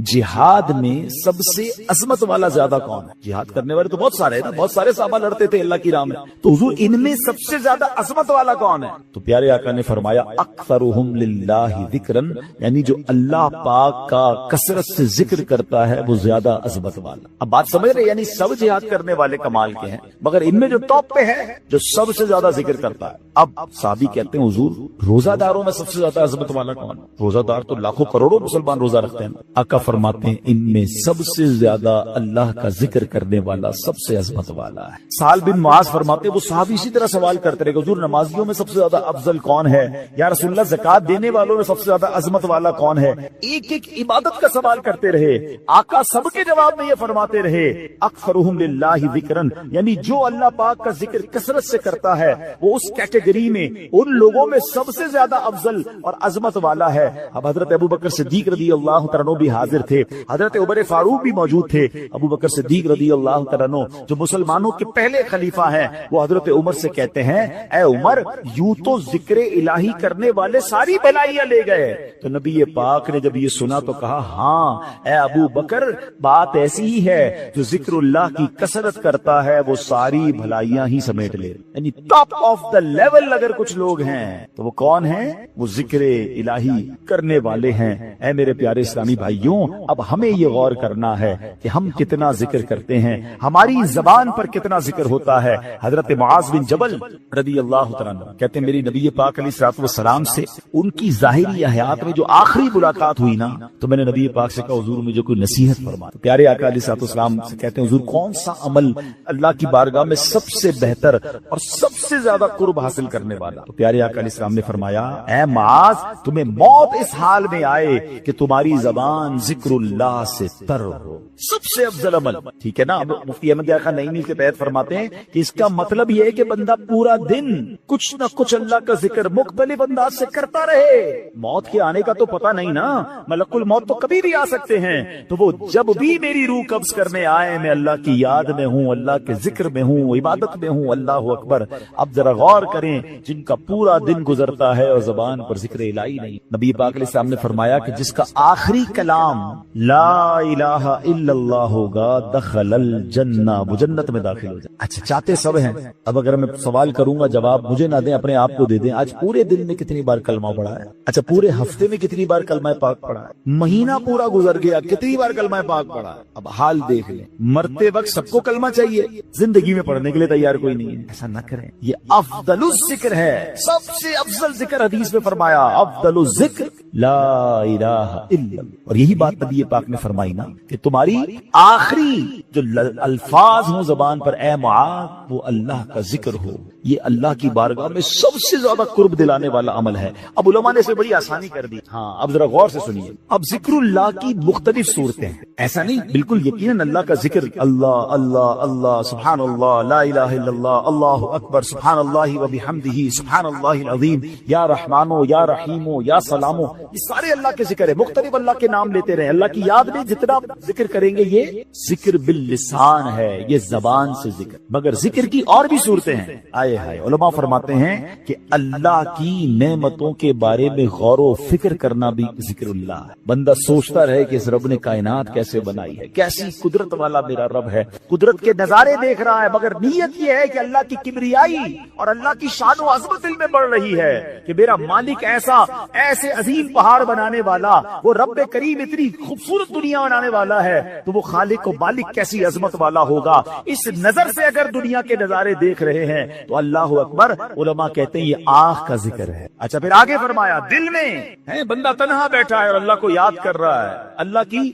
جہاد میں سب سے عظمت والا زیادہ کون ہے؟ جہاد کرنے والے تو بہت سارے ہیں نا، بہت سارے صحابہ لڑتے تھے اللہ کی راہ میں، تو حضور ان میں سب سے زیادہ عظمت والا کون ہے؟ تو پیارے آقا نے فرمایا اکثرہم للہ ذکرن، یعنی جو اللہ پاک کا کثرت سے ذکر کرتا ہے وہ زیادہ عظمت والا۔ اب بات سمجھ رہے، یعنی سب جہاد کرنے والے کمال کے ہیں، مگر ان میں جو ٹاپ پہ ہے جو سب سے زیادہ ذکر کرتا ہے۔ اب صحابی کہتے ہیں حضور روزہ داروں میں سب سے زیادہ عظمت والا کون ہے؟ روزہ دار تو لاکھوں کروڑوں مسلمان روزہ رکھتے ہیں۔ آقا فرماتے ہیں ان میں سب سے زیادہ اللہ کا ذکر کرنے والا سب سے عظمت والا ہے۔ سہل بن معاذ فرماتے وہ صحابی اسی طرح سوال کرتے رہے کہ حضور نمازیوں میں سب سے زیادہ افضل کون ہے؟ یا رسول اللہ زکات دینے والوں میں سب سے زیادہ عظمت والا کون ہے؟ ایک ایک عبادت کا سوال کرتے رہے، آقا سب کے جواب میں یہ فرماتے رہے اکثرہم للہ ذکرن، یعنی جو اللہ پاک کا ذکر کثرت سے کرتا ہے وہ اس کیٹیگری میں ان لوگوں میں سب سے زیادہ افضل اور عظمت والا ہے۔ اب حضرت ابو بکر صدیق رضی اللہ تعالیٰ عنہ بھی حاضر تھے، حضرت عمر فاروق بھی موجود تھے۔ ابو بکر صدیق رضی اللہ تعالیٰ عنہ جو مسلمانوں کے پہلے خلیفہ ہیں، وہ حضرت عمر سے کہتے ہیں اے عمر یوں تو ذکر الہی کرنے والے ساری بھلائیاں لے گئے۔ تو نبی پاک نے جب یہ سنا تو کہا ہاں اے ابو بکر بات ایسی ہی ہے، جو ذکر اللہ کی کثرت کرتا ہے وہ ساری بھلائیاں ہی سمیٹ لے، یعنی ٹاپ آف دا لیول اگر کچھ لوگ ہیں تو وہ کون ہیں؟ وہ ذکر الہی کرنے والے ہیں۔ اے میرے پیارے اسلامی بھائیوں، اب ہمیں یہ غور کرنا ہے کہ ہم کتنا ذکر کرتے ہیں، ہماری زبان پر کتنا ذکر ہوتا ہے۔ حضرت معاذ بن جبل رضی اللہ تعالیٰ عنہ کہتے ہیں میری نبی پاک علیہ الصلوۃ والسلام سے ان کی ظاہری حیات میں جو آخری ملاقات ہوئی نا، تو میں نے نبی پاک سے کہا حضور مجھے کوئی نصیحت فرما۔ تو پیارے آقا علیہ الصلوۃ والسلام سے کہتے ہیں حضور کون سا عمل اللہ کی بارگاہ میں سب سے بہتر اور سب سے زیادہ قرب حاصل کرنے والا؟ تو پیارے آقا علیہ السلام نے فرمایا اے معاذ تمہیں موت اس حال میں آئے کہ تمہاری زبان ذکر اللہ سے تر ہو، سب سے افضل عمل۔ ٹھیک ہے نا؟ اب مفتی احمد یار خان نئی کے تحت فرماتے ہیں کہ اس کا مطلب یہ ہے کہ بندہ پورا دن کچھ نہ کچھ اللہ کا ذکر مختلف انداز سے کرتا رہے۔ موت کے آنے کا تو پتہ نہیں نا، ملک الموت تو کبھی بھی آ سکتے ہیں، تو وہ جب بھی میری روح قبض کرنے آئے میں اللہ کی یاد میں ہوں، اللہ کے ذکر میں ہوں، عبادت میں ہوں۔ اللہ اکبر۔ اب ذرا غور کریں جن کا پورا دن گزرتا ہے اور زبان پر ذکر الہی نہیں۔ نبی پاک علیہ السلام نے فرمایا کہ جس کا آخری کلام لا الہ الا اللہ ہوگا دخل الجنہ، وہ جنت میں داخل ہو جائے۔ اچھا چاہتے سب ہیں، اب اگر میں سوال کروں گا جواب مجھے نہ دیں اپنے آپ کو دے دیں۔ آج پورے دن میں کتنی بار کلمہ پڑھا ہے؟ اچھا پورے ہفتے میں کتنی بار کلمہ پاک پڑھا ہے؟ مہینہ پورا گزر گیا کتنی بار کلمہ پاک پڑھا ہے؟ اب حال دیکھ لیں، مرتے وقت سب کو کلمہ چاہیے، زندگی میں پڑھنے کے لیے تیار کوئی نہیں ہے۔ ایسا نہ کریں، یہ افضل الذکر ہے، سب سے افضل ذکر حدیث میں فرمایا افضل الذکر لا الہ الا اللہ۔ اور یہی بات نبی پاک نے فرمائی نا کہ تمہاری آخری جو الفاظ ہوں زبان پر اے معاذ وہ اللہ کا ذکر ہو، یہ اللہ کی بارگاہ میں سب سے زیادہ قرب دلانے والا عمل ہے۔ اب علماء نے اسے بڑی آسانی کر دی۔ ہاں اب ذرا غور سے سنیے، اب ذکر اللہ کی مختلف صورتیں ہیں، ایسا نہیں بالکل یقیناً اللہ کا ذکر اللہ اللہ اللہ سبحان اللہ لا الہ الا اللہ اللہ اکبر سبحان اللہ وبحمدہ سبحان اللہ العظیم یا رحمانو یا رحیمو یا سلامو، یہ سارے اللہ کے ذکر ہے، مختلف اللہ کے نام لیتے رہے۔ اللہ کی یاد میں جتنا ذکر کریں گے یہ ذکر باللسان ہے، یہ زبان سے ذکر۔ مگر ذکر کی اور بھی صورتیں ہیں۔ آئے ہائے، علماء فرماتے ہیں کہ اللہ کی نعمتوں کے بارے میں غور و فکر کرنا بھی ذکر اللہ ہے۔ بندہ سوچتا رہے کہ اس رب نے کائنات کیسے بنائی ہے، کیسی قدرت والا میرا رب ہے، قدرت کے نظارے دیکھ رہا ہے، مگر نیت یہ ہے کہ اللہ کی کبریائی اور اللہ کی شان و عظمت دل میں بڑھ رہی ہے کہ میرا مالک ایسے عظیم پہاڑ بنانے والا، وہ رب کریم اتنی خوبصورت دنیا بنانے والا ہے، تو وہ خالق و مالک کیسی عظمت والا ہوگا۔ اس نظر سے اگر دنیا کے نظارے دیکھ رہے ہیں تو اللہ اکبر۔ علماء کہتے ہیں یہ آنکھ کا ذکر ہے۔ اچھا پھر آگے فرمایا دل میں ہے، بندہ تنہا بیٹھا ہے اور اللہ کو یاد کر رہا ہے، اللہ کی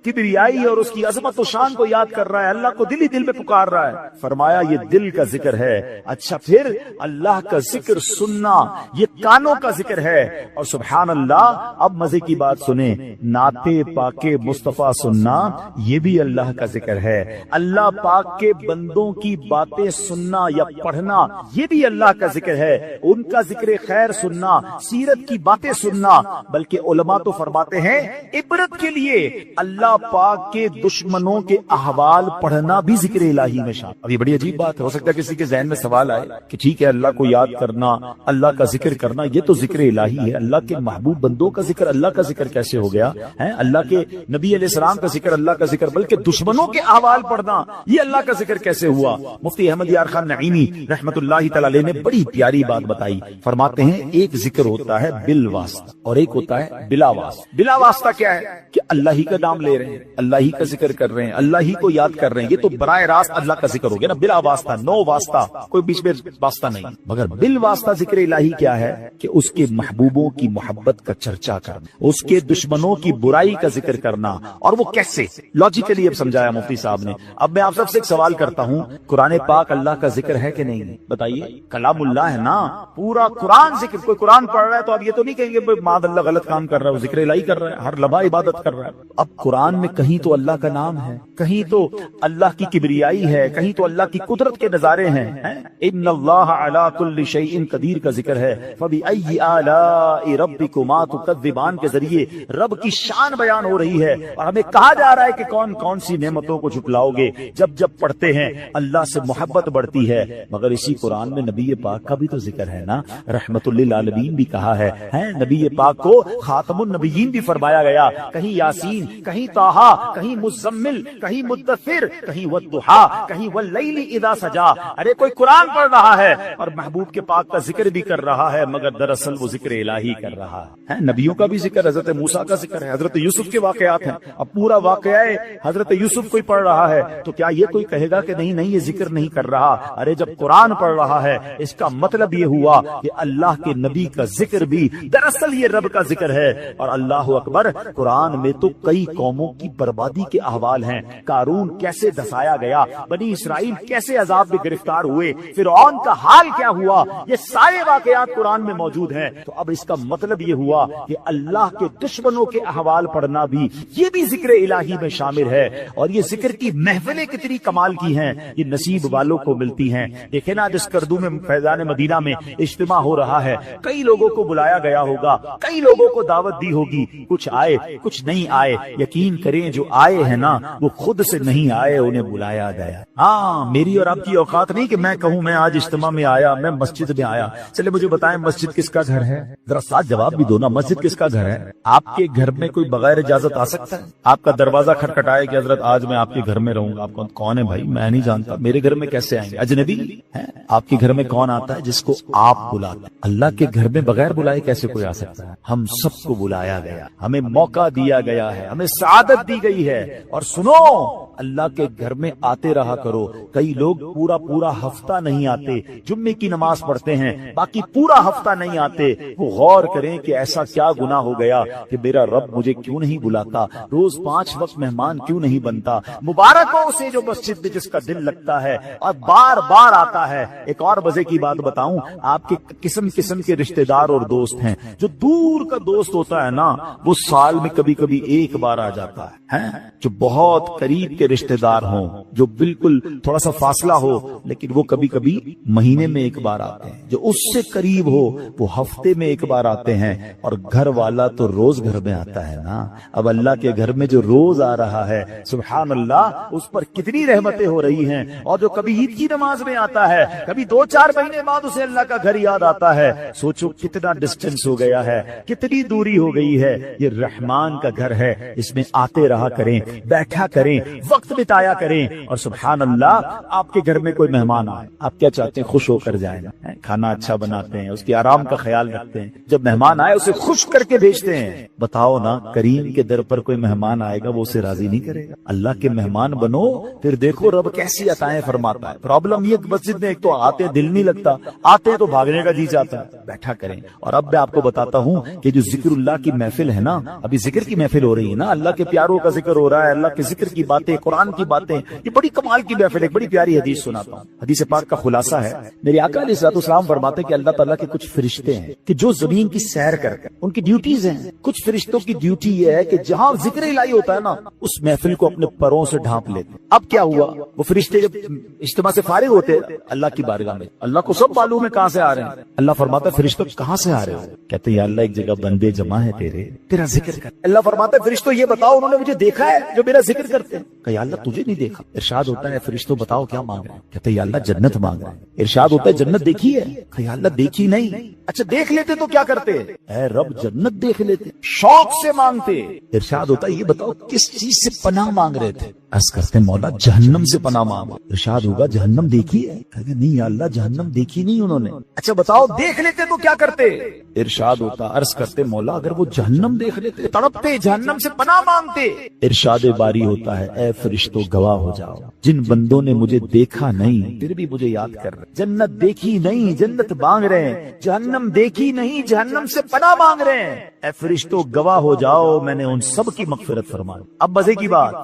کبریائی اور اس کی عظمت و شان کو یاد کر رہا ہے، اللہ کو دل ہی دل میں پکار رہا ہے، فرمایا یہ دل کا ذکر ہے۔ اچھا پھر اللہ کا ذکر سننا، یہ کانوں کا ذکر ہے۔ اور سبحان اللہ، اب مزے کی بات سنیں، نعت پاک مصطفیٰ سننا یہ بھی اللہ کا ذکر ذکر ہے، اللہ پاک کے بندوں کی باتیں سننا یا پڑھنا یہ بھی اللہ کا ذکر ہے، ان کا ذکر خیر سننا، سیرت کی باتیں سننا، بلکہ علماء تو فرماتے ہیں عبرت کے لیے اللہ پاک کے دشمنوں کے احوال پڑھنا بھی ذکر الہی میں شامل۔ اب یہ بڑی عجیب بات ہے، ہو سکتا ہے کسی کے ذہن میں سوال آئے کہ ٹھیک ہے اللہ کو یاد کرنا، اللہ کا ذکر کرنا یہ تو ذکر الہی ہے، اللہ کے محبوب بندوں کا ذکر اللہ کا ذکر کیسے ہو گیا ہے؟ اللہ کے نبی علیہ السلام کا ذکر اللہ کا ذکر، بلکہ دشمنوں کے احوال پڑھنا یہ اللہ کا ذکر کیسے ہوا؟ مفتی احمد یار خان نعیمی رحمت اللہ تعالی علیہ نے بڑی پیاری بات بتائی، فرماتے ہیں ایک ذکر ہوتا ہے بالواسطہ اور ایک ہوتا ہے بلا واسطہ۔ بلا واسطہ کیا ہے کہ اللہ ہی کا نام لے رہے ہیں، اللہ ہی کا ذکر کر رہے ہیں، اللہ ہی کو یاد کر رہے ہیں، یہ تو براہ راست اللہ کا ذکر ہو گیا نا، بلا واسطہ، نو واسطہ، کوئی بیچ میں واسطہ نہیں۔ مگر بال واسطہ ذکر الہی کیا ہے کہ اس کے محبوبوں کی محبت کا چرچا کرنا، اس کے دشمنوں کی برائی کا ذکر کرنا، اور وہ کیسے لاجیکلی اب سمجھایا مفتی صاحب نے۔ اب میں آپ سب سے ایک سوال کرتا ہوں، قرآن پاک اللہ کا ذکر ہے کہ نہیں؟ بتائیے، کلام اللہ ہے نا، پورا قرآن ذکر۔ کوئی قرآن پڑھ رہا ہے تو اب یہ تو نہیں کہیں گے معاذ اللہ غلط کام کر رہا ہے، وہ ذکر الہی کر رہا ہے، ہر لمحہ عبادت کر رہا ہے۔ اب قرآن میں کہیں تو اللہ کا نام ہے، کہیں تو اللہ کی کبریائی ہے، کہیں تو اللہ کی قدرت کے نظارے ہیں۔ ان اللہ علی کل شیء قدیر کا ذکر ہے، فبأی آلاء ربکما تکذبان کے ذریعے رب کی شان بیان ہو رہی ہے، اور ہمیں کہا جا رہا ہے کہ کون کون سی نعمتوں کو جھٹلاؤ گے۔ جب جب پڑھتے ہیں اللہ سے محبت بڑھتی ہے۔ مگر اسی قرآن میں نبی پاک کا بھی تو ذکر ہے نا، رحمت للعالمین بھی کہا ہے، نبی پاک کو خاتم النبیین بھی فرمایا گیا، کہیں یاسین، کہیں طٰہٰ، کہیں مزمل، کہیں مدثر، کہیں والضحیٰ، کہیں واللیل اذا سجا۔ ارے کوئی قرآن پڑھ رہا ہے اور محبوب کے پاک کا ذکر بھی کر رہا ہے، مگر دراصل وہ ذکر الہی کر رہا ہے۔ نبیوں کا بھی ذکر، حضرت موسیٰ کا ذکر ہے، حضرت یوسف کے واقعات ہیں۔ اب پورا واقعہ حضرت یوسف کوئی پڑھ رہا ہے تو کیا یہ کوئی کہے گا کہ نہیں نہیں یہ ذکر نہیں کر رہا؟ ارے جب قرآن پڑھ رہا ہے اس کا مطلب یہ ہوا کہ اللہ کے نبی کا ذکر بھی دراصل یہ رب کا ذکر ہے۔ اور اللہ اکبر، قرآن میں تو کئی قوموں کی بربادی کے احوال ہیں، قارون کیسے دھسایا گیا، بنی اسرائیل کیسے عذاب میں گرفتار ہوئے، فرعون کا حال کیا ہوا، یہ سارے واقعات قرآن میں موجود ہیں۔ تو اب اس کا مطلب یہ ہوا کہ اللہ کے دشمنوں کے احوال پڑھنا بھی یہ بھی ذکر الہی میں شامل ہے۔ اور یہ ذکر کی محفلیں کتنی کمال کی ہیں، یہ نصیب والوں کو ملتی ہیں۔ دیکھیں نا، جس کردو میں فیضان مدینہ میں اجتماع ہو رہا ہے، کئی لوگوں کو بلایا گیا ہوگا، کئی لوگوں کو دعوت دی ہوگی، کچھ آئے کچھ نہیں آئے۔ یقین کریں جو آئے ہیں نا وہ خود سے نہیں آئے، انہیں بلایا گیا۔ ہاں، میری اور آپ کی اوقات نہیں کہ میں کہوں میں آج اجتماع میں آیا، میں مسجد میں آیا۔ چلے مجھے بتائیں مسجد کس کا گھر ہے؟ ذرا ساتھ جواب بھی دو نا، مسجد کس کا گھر ہے؟ آپ کے گھر میں کوئی بغیر اجازت آ سکتا ہے؟ آپ کا دروازہ کھٹکھٹائے کہ حضرت آج میں آپ کے گھر میں رہوں گا، آپ کون ہے بھائی؟ میں نہیں جانتا، میرے گھر میں کیسے آئیں گے؟ اجنبی ہیں؟ آپ کے گھر میں کون آتا ہے؟ جس کو آپ بلاتے ہیں۔ اللہ کے گھر میں بغیر بلائے کیسے کوئی آ سکتا ہے؟ ہم سب کو بلایا گیا، ہمیں موقع دیا گیا ہے، ہمیں سعادت دی گئی ہے۔ اور سنو، اللہ کے گھر میں آتے رہا کرو۔ کئی لوگ پورا ہفتہ نہیں آتے، جمعے کی نماز پڑھتے ہیں، باقی پورا ہفتہ نہیں آتے۔ وہ غور کریں کہ ایسا کیا گناہ ہو گیا کہ میرا رب مجھے کیوں نہیں بلاتا، روز 5 وقت مہمان کیوں نہیں بنتا۔ مبارک ہو اسے جو مسجد میں جس کا دل لگتا ہے اور بار بار آتا ہے۔ ایک اور مزے کی بات بتاؤں، آپ کے قسم قسم کے رشتہ دار اور دوست ہیں۔ جو دور کا دوست ہوتا ہے نا وہ سال میں کبھی کبھی ایک بار آ جاتا ہے۔ جو بہت قریب کے رشتہ دار ہوں، جو بالکل تھوڑا سا فاصلہ ہو، لیکن وہ کبھی کبھی مہینے میں ایک بار آتے ہیں۔ جو اس سے قریب ہو وہ ہفتے میں ایک بار آتے ہیں، اور گھر والا تو روز گھر میں آتا ہے نا۔ اب اللہ کے گھر میں جو روز آ رہا ہے، سبحان اللہ، اس پر کتنی رحمتیں ہو رہی ہیں۔ اور جو کبھی عید کی نماز میں آتا ہے، کبھی 2-4 مہینے بعد اسے اللہ کا گھر یاد آتا ہے۔ سوچو کتنا ڈسٹینس ہو گیا ہے، کتنی دوری ہو گئی ہے۔ یہ رحمان کا گھر ہے، اس میں آتے رہا کریں، بیٹھا کریں، وقت بتایا کریں۔ اور سبحان اللہ، آپ کے گھر میں کوئی مہمان آئے، آپ کیا چاہتے ہیں؟ خوش ہو کر جائیں، کھانا اچھا بناتے ہیں، اس کے آرام کا خیال رکھتے ہیں۔ جب مہمان آئے اسے خوش کر کے بھیجتے ہیں۔ بتاؤ نا، کریم کے در پر کوئی مہمان آئے گا وہ اسے راضی نہیں کرے گا؟ اللہ کے مہمان بنو، پھر دیکھو رب کیسی عطائیں فرماتا ہے۔ پرابلم یہ مسجد میں ایک تو آتے دل نہیں لگتا، آتے تو بھاگنے کا جی چاہتا ہے۔ بیٹھا کریں۔ اور اب میں آپ کو بتاتا ہوں کہ جو ذکر اللہ کی محفل ہے نا، ابھی ذکر کی محفل ہو رہی ہے نا، اللہ کے پیاروں کا کا ذکر ہو رہا ہے, اللہ کے ذکر کی باتیں, قرآن کی باتیں, یہ بڑی کمال کی محفل ہے. ایک بڑی پیاری حدیث سناتا ہوں. حدیث پاک کا خلاصہ ہے, میرے آقا علیہ الصلوۃ والسلام فرماتے ہیں کہ اللہ تعالیٰ کے کچھ فرشتے ہیں کہ جو زمین کی سیر کرتے ہیں, ان کی ڈیوٹیز ہیں. کچھ فرشتوں کی ڈیوٹی یہ ہے کہ جہاں ذکر الہی ہوتا ہے نا, اس محفل کو اپنے پروں سے ڈھانپ لیتے. اب کیا ہوا, وہ فرشتے جب اجتماع سے فارغ ہوتے ہیں اللہ کی بارگاہ میں, اللہ کو سب معلوم ہے کہاں سے آ رہے ہیں. اللہ فرماتا ہے فرشتوں کہاں سے آ رہے ہو؟ کہتے ہیں یا اللہ ایک جگہ بندے جمع ہے تیرا ذکر کر. اللہ فرماتا ہے فرشتوں یہ بتاؤ انہوں نے مجھے دیکھا ہے جو میرا ذکر کرتے ہیں؟ کہ یا اللہ تجھے نہیں دیکھا. ارشاد ہوتا ہے فرشتوں بتاؤ کیا مانگ رہے ہیں؟ کہتے ہیں یا اللہ جنت مانگ رہے ہیں. ارشاد ہوتا ہے جنت دیکھی ہے؟ کہ یا اللہ دیکھی نہیں. اچھا دیکھ لیتے تو کیا کرتے؟ اے رب جنت دیکھ لیتے, شوق سے مانگتے. ارشاد ہوتا ہے یہ بتاؤ کس چیز سے پناہ مانگ رہے تھے؟ عرض کرتے مولا جہنم سے پناہ مانگا. ارشاد ہوگا جہنم دیکھی ہے؟ کہتے نہیں یا اللہ جہنم دیکھی نہیں انہوں نے. اچھا بتاؤ دیکھ لیتے تو کیا کرتے؟ ارشاد ہوتا عرض کرتے مولا اگر وہ جہنم دیکھ لیتے تڑپتے جہنم سے پناہ مانگتے. ارشاد باری ہوتا ہے اے فرشتوں گواہ ہو جاؤ, جن بندوں نے مجھے دیکھا نہیں پھر بھی مجھے یاد کر رہے, جنت دیکھی نہیں جنت مانگ رہے ہیں, جہنم دیکھی نہیں جہنم سے پناہ مانگ رہے ہیں, اے فرشتوں گواہ ہو جاؤ میں نے ان سب کی مغفرت فرمائی. اب مزے کی بات,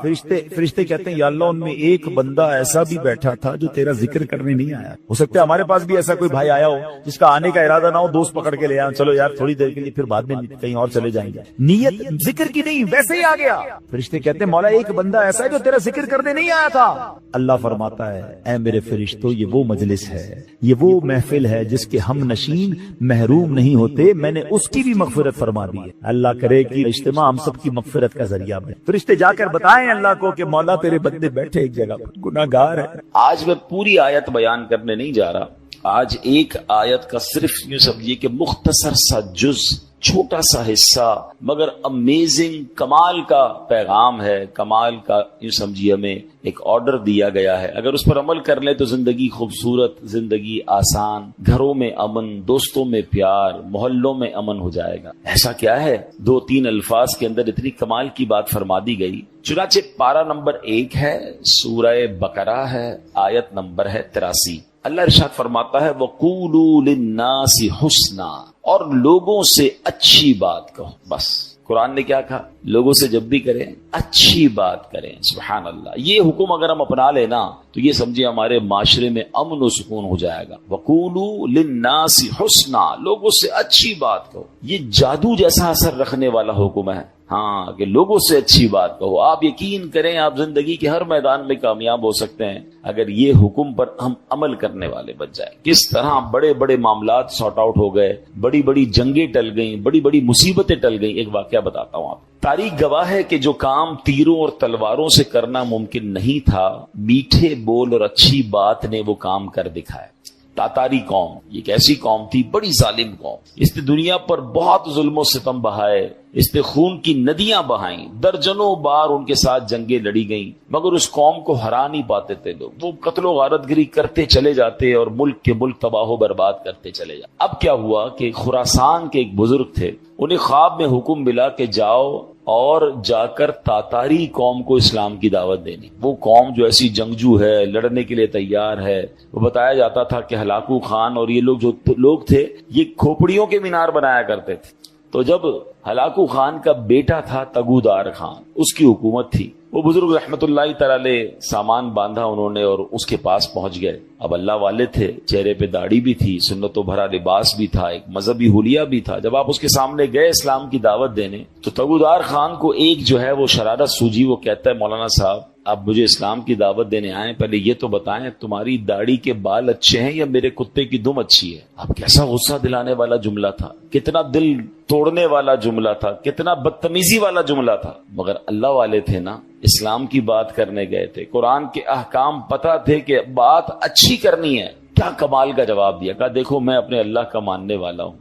فرشتے کہتے ہیں یا اللہ ان میں ایک بندہ ایسا بھی بیٹھا تھا جو تیرا ذکر کرنے نہیں آیا. ہو سکتا ہے ہمارے پاس بھی ایسا کوئی بھائی آیا ہو جس کا آنے کا ارادہ نہ ہو, دوست پکڑ کے لے آیا, چلو یار تھوڑی دیر کے لیے پھر بعد میں کہیں اور چلے جائیں گے, نیت ذکر کی نہیں ویسے ہی آ گیا. فرشتے کہتے ہیں مولا ایک بندہ ایسا ہے جو تیرا ذکر کرنے نہیں آیا تھا. اللہ فرماتا ہے اے میرے فرشتوں یہ وہ مجلس ہے, یہ وہ محفل ہے جس کے ہم نشین محروم نہیں ہوتے, میں نے اس کی بھی مغفرت فرما دی ہے. اللہ کرے کہ اجتماع ہم سب کی مغفرت کا ذریعہ بنے. فرشتے جا کر بتائیں اللہ کو کہ مولا تیرے بندے بیٹھے ایک جگہ پر گناہگار ہے. آج میں پوری آیت بیان کرنے نہیں جا رہا, آج ایک آیت کا صرف یوں سمجھیے کہ مختصر سا جز, چھوٹا سا حصہ مگر امیزنگ کمال کا پیغام ہے, کمال کا یوں سمجھیے ہمیں ایک آرڈر دیا گیا ہے. اگر اس پر عمل کر لیں تو زندگی خوبصورت, زندگی آسان, گھروں میں امن, دوستوں میں پیار, محلوں میں امن ہو جائے گا. ایسا کیا ہے 2-3 الفاظ کے اندر اتنی کمال کی بات فرما دی گئی. چنانچہ پارہ نمبر 1 ہے, سورہ بقرہ ہے, آیت نمبر ہے 83. اللہ ارشاد فرماتا ہے وَقُولُوا لِلنَّاسِ حُسْنًا, اور لوگوں سے اچھی بات کہو. بس قرآن نے کیا کہا, لوگوں سے جب بھی کریں اچھی بات کریں. سبحان اللہ, یہ حکم اگر ہم اپنا لینا تو یہ سمجھے ہمارے معاشرے میں امن و سکون ہو جائے گا. وَقُولُوا لِلنَّاسِ حُسْنًا, لوگوں سے اچھی بات کہو. یہ جادو جیسا اثر رکھنے والا حکم ہے. ہاں کہ لوگوں سے اچھی بات کہو. آپ یقین کریں آپ زندگی کے ہر میدان میں کامیاب ہو سکتے ہیں اگر یہ حکم پر ہم عمل کرنے والے بن جائیں. کس طرح بڑے بڑے معاملات سارٹ آؤٹ ہو گئے, بڑی بڑی جنگیں ٹل گئیں, بڑی بڑی مصیبتیں ٹل گئیں. ایک واقعہ بتاتا ہوں آپ. تاریخ گواہ ہے کہ جو کام تیروں اور تلواروں سے کرنا ممکن نہیں تھا, میٹھے بول اور اچھی بات نے وہ کام کر دکھایا. تاتاری قوم یہ ایک ایسی قوم تھی, بڑی ظالم قوم. اس نے دنیا پر بہت ظلم و ستم بہائے, اس نے خون کی ندیاں بہائیں, درجنوں بار ان کے ساتھ جنگیں لڑی گئیں, مگر اس قوم کو ہرا نہیں پاتے تھے لوگ. وہ قتل و غارت گری کرتے چلے جاتے اور ملک کے ملک تباہ و برباد کرتے چلے جاتے. اب کیا ہوا کہ خراسان کے ایک بزرگ تھے, انہیں خواب میں حکم ملا کہ جاؤ اور جا کر تاتاری قوم کو اسلام کی دعوت دینی. وہ قوم جو ایسی جنگجو ہے, لڑنے کے لیے تیار ہے. وہ بتایا جاتا تھا کہ ہلاکو خان اور یہ لوگ جو لوگ تھے یہ کھوپڑیوں کے مینار بنایا کرتے تھے. تو جب ہلاکو خان کا بیٹا تھا تگودار خان, اس کی حکومت تھی. وہ بزرگ رحمت اللہ تعالی سامان باندھا انہوں نے اور اس کے پاس پہنچ گئے. اب اللہ والے تھے, چہرے پہ داڑھی بھی تھی, سنتوں بھرا لباس بھی تھا, ایک مذہبی حلیہ بھی تھا. جب آپ اس کے سامنے گئے اسلام کی دعوت دینے تو تگودار خان کو ایک جو ہے وہ شرارت سوجی. وہ کہتا ہے مولانا صاحب آپ مجھے اسلام کی دعوت دینے آئے, پہلے یہ تو بتائیں تمہاری داڑھی کے بال اچھے ہیں یا میرے کتے کی دم اچھی ہے. اب کیسا غصہ دلانے والا جملہ تھا, کتنا دل توڑنے والا جملہ تھا, کتنا بدتمیزی والا جملہ تھا. مگر اللہ والے تھے نا, اسلام کی بات کرنے گئے تھے, قرآن کے احکام پتہ تھے کہ بات اچھی کرنی ہے. کیا کمال کا جواب دیا, کہا دیکھو میں اپنے اللہ کا ماننے والا ہوں,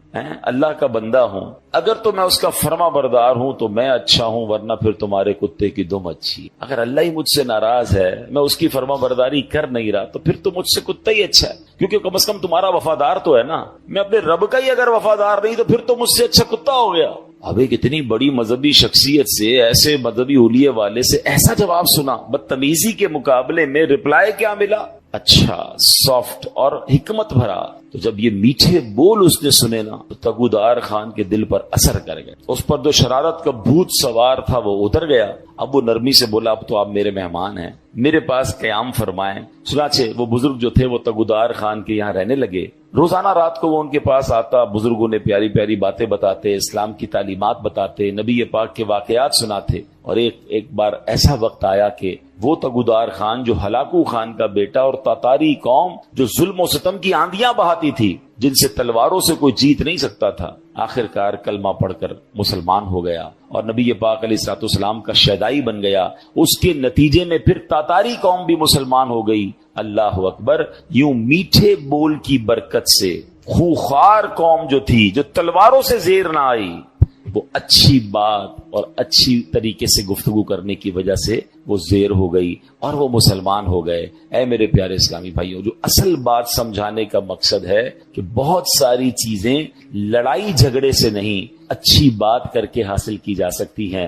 اللہ کا بندہ ہوں, اگر تو میں اس کا فرما بردار ہوں تو میں اچھا ہوں, ورنہ پھر تمہارے کتے کی دم اچھی. اگر اللہ ہی مجھ سے ناراض ہے, میں اس کی فرما برداری کر نہیں رہا, تو پھر تو مجھ سے کتا ہی اچھا ہے, کیونکہ کم از کم تمہارا وفادار تو ہے نا. میں اپنے رب کا ہی اگر وفادار نہیں تو پھر تو مجھ سے اچھا کتا ہو گیا. اب ایک اتنی بڑی مذہبی شخصیت سے, ایسے مذہبی حلیے والے سے ایسا جواب سنا, بدتمیزی کے مقابلے میں رپلائی کیا ملا, اچھا، سافٹ اور حکمت بھرا. تو جب یہ میٹھے بول اس نے سنے نا تو تگودار خان کے دل پر اثر کر گئے. اس پر جو شرارت کا بھوت سوار تھا وہ اتر گیا. اب وہ نرمی سے بولا اب تو آپ میرے مہمان ہیں، میرے پاس قیام فرمائیں. چنانچہ وہ بزرگ جو تھے وہ تگودار خان کے یہاں رہنے لگے. روزانہ رات کو وہ ان کے پاس آتا، بزرگوں نے پیاری پیاری باتیں بتاتے، اسلام کی تعلیمات بتاتے، نبی پاک کے واقعات سناتے. اور ایک بار ایسا وقت آیا کہ وہ تگودار خان جو ہلاکو خان کا بیٹا اور تاتاری قوم جو ظلم و ستم کی آندیاں بہاتی تھی، جن سے تلواروں سے کوئی جیت نہیں سکتا تھا، آخر کار کلمہ پڑھ کر مسلمان ہو گیا اور نبی پاک علیہ الصلوۃ والسلام کا شیدائی بن گیا. اس کے نتیجے میں پھر تاتاری قوم بھی مسلمان ہو گئی. اللہ اکبر. یوں میٹھے بول کی برکت سے خوخار قوم جو تھی، جو تلواروں سے زیر نہ آئی، وہ اچھی بات اور اچھی طریقے سے گفتگو کرنے کی وجہ سے وہ زیر ہو گئی اور وہ مسلمان ہو گئے. اے میرے پیارے اسلامی بھائیوں، جو اصل بات سمجھانے کا مقصد ہے کہ بہت ساری چیزیں لڑائی جھگڑے سے نہیں، اچھی بات کر کے حاصل کی جا سکتی ہیں.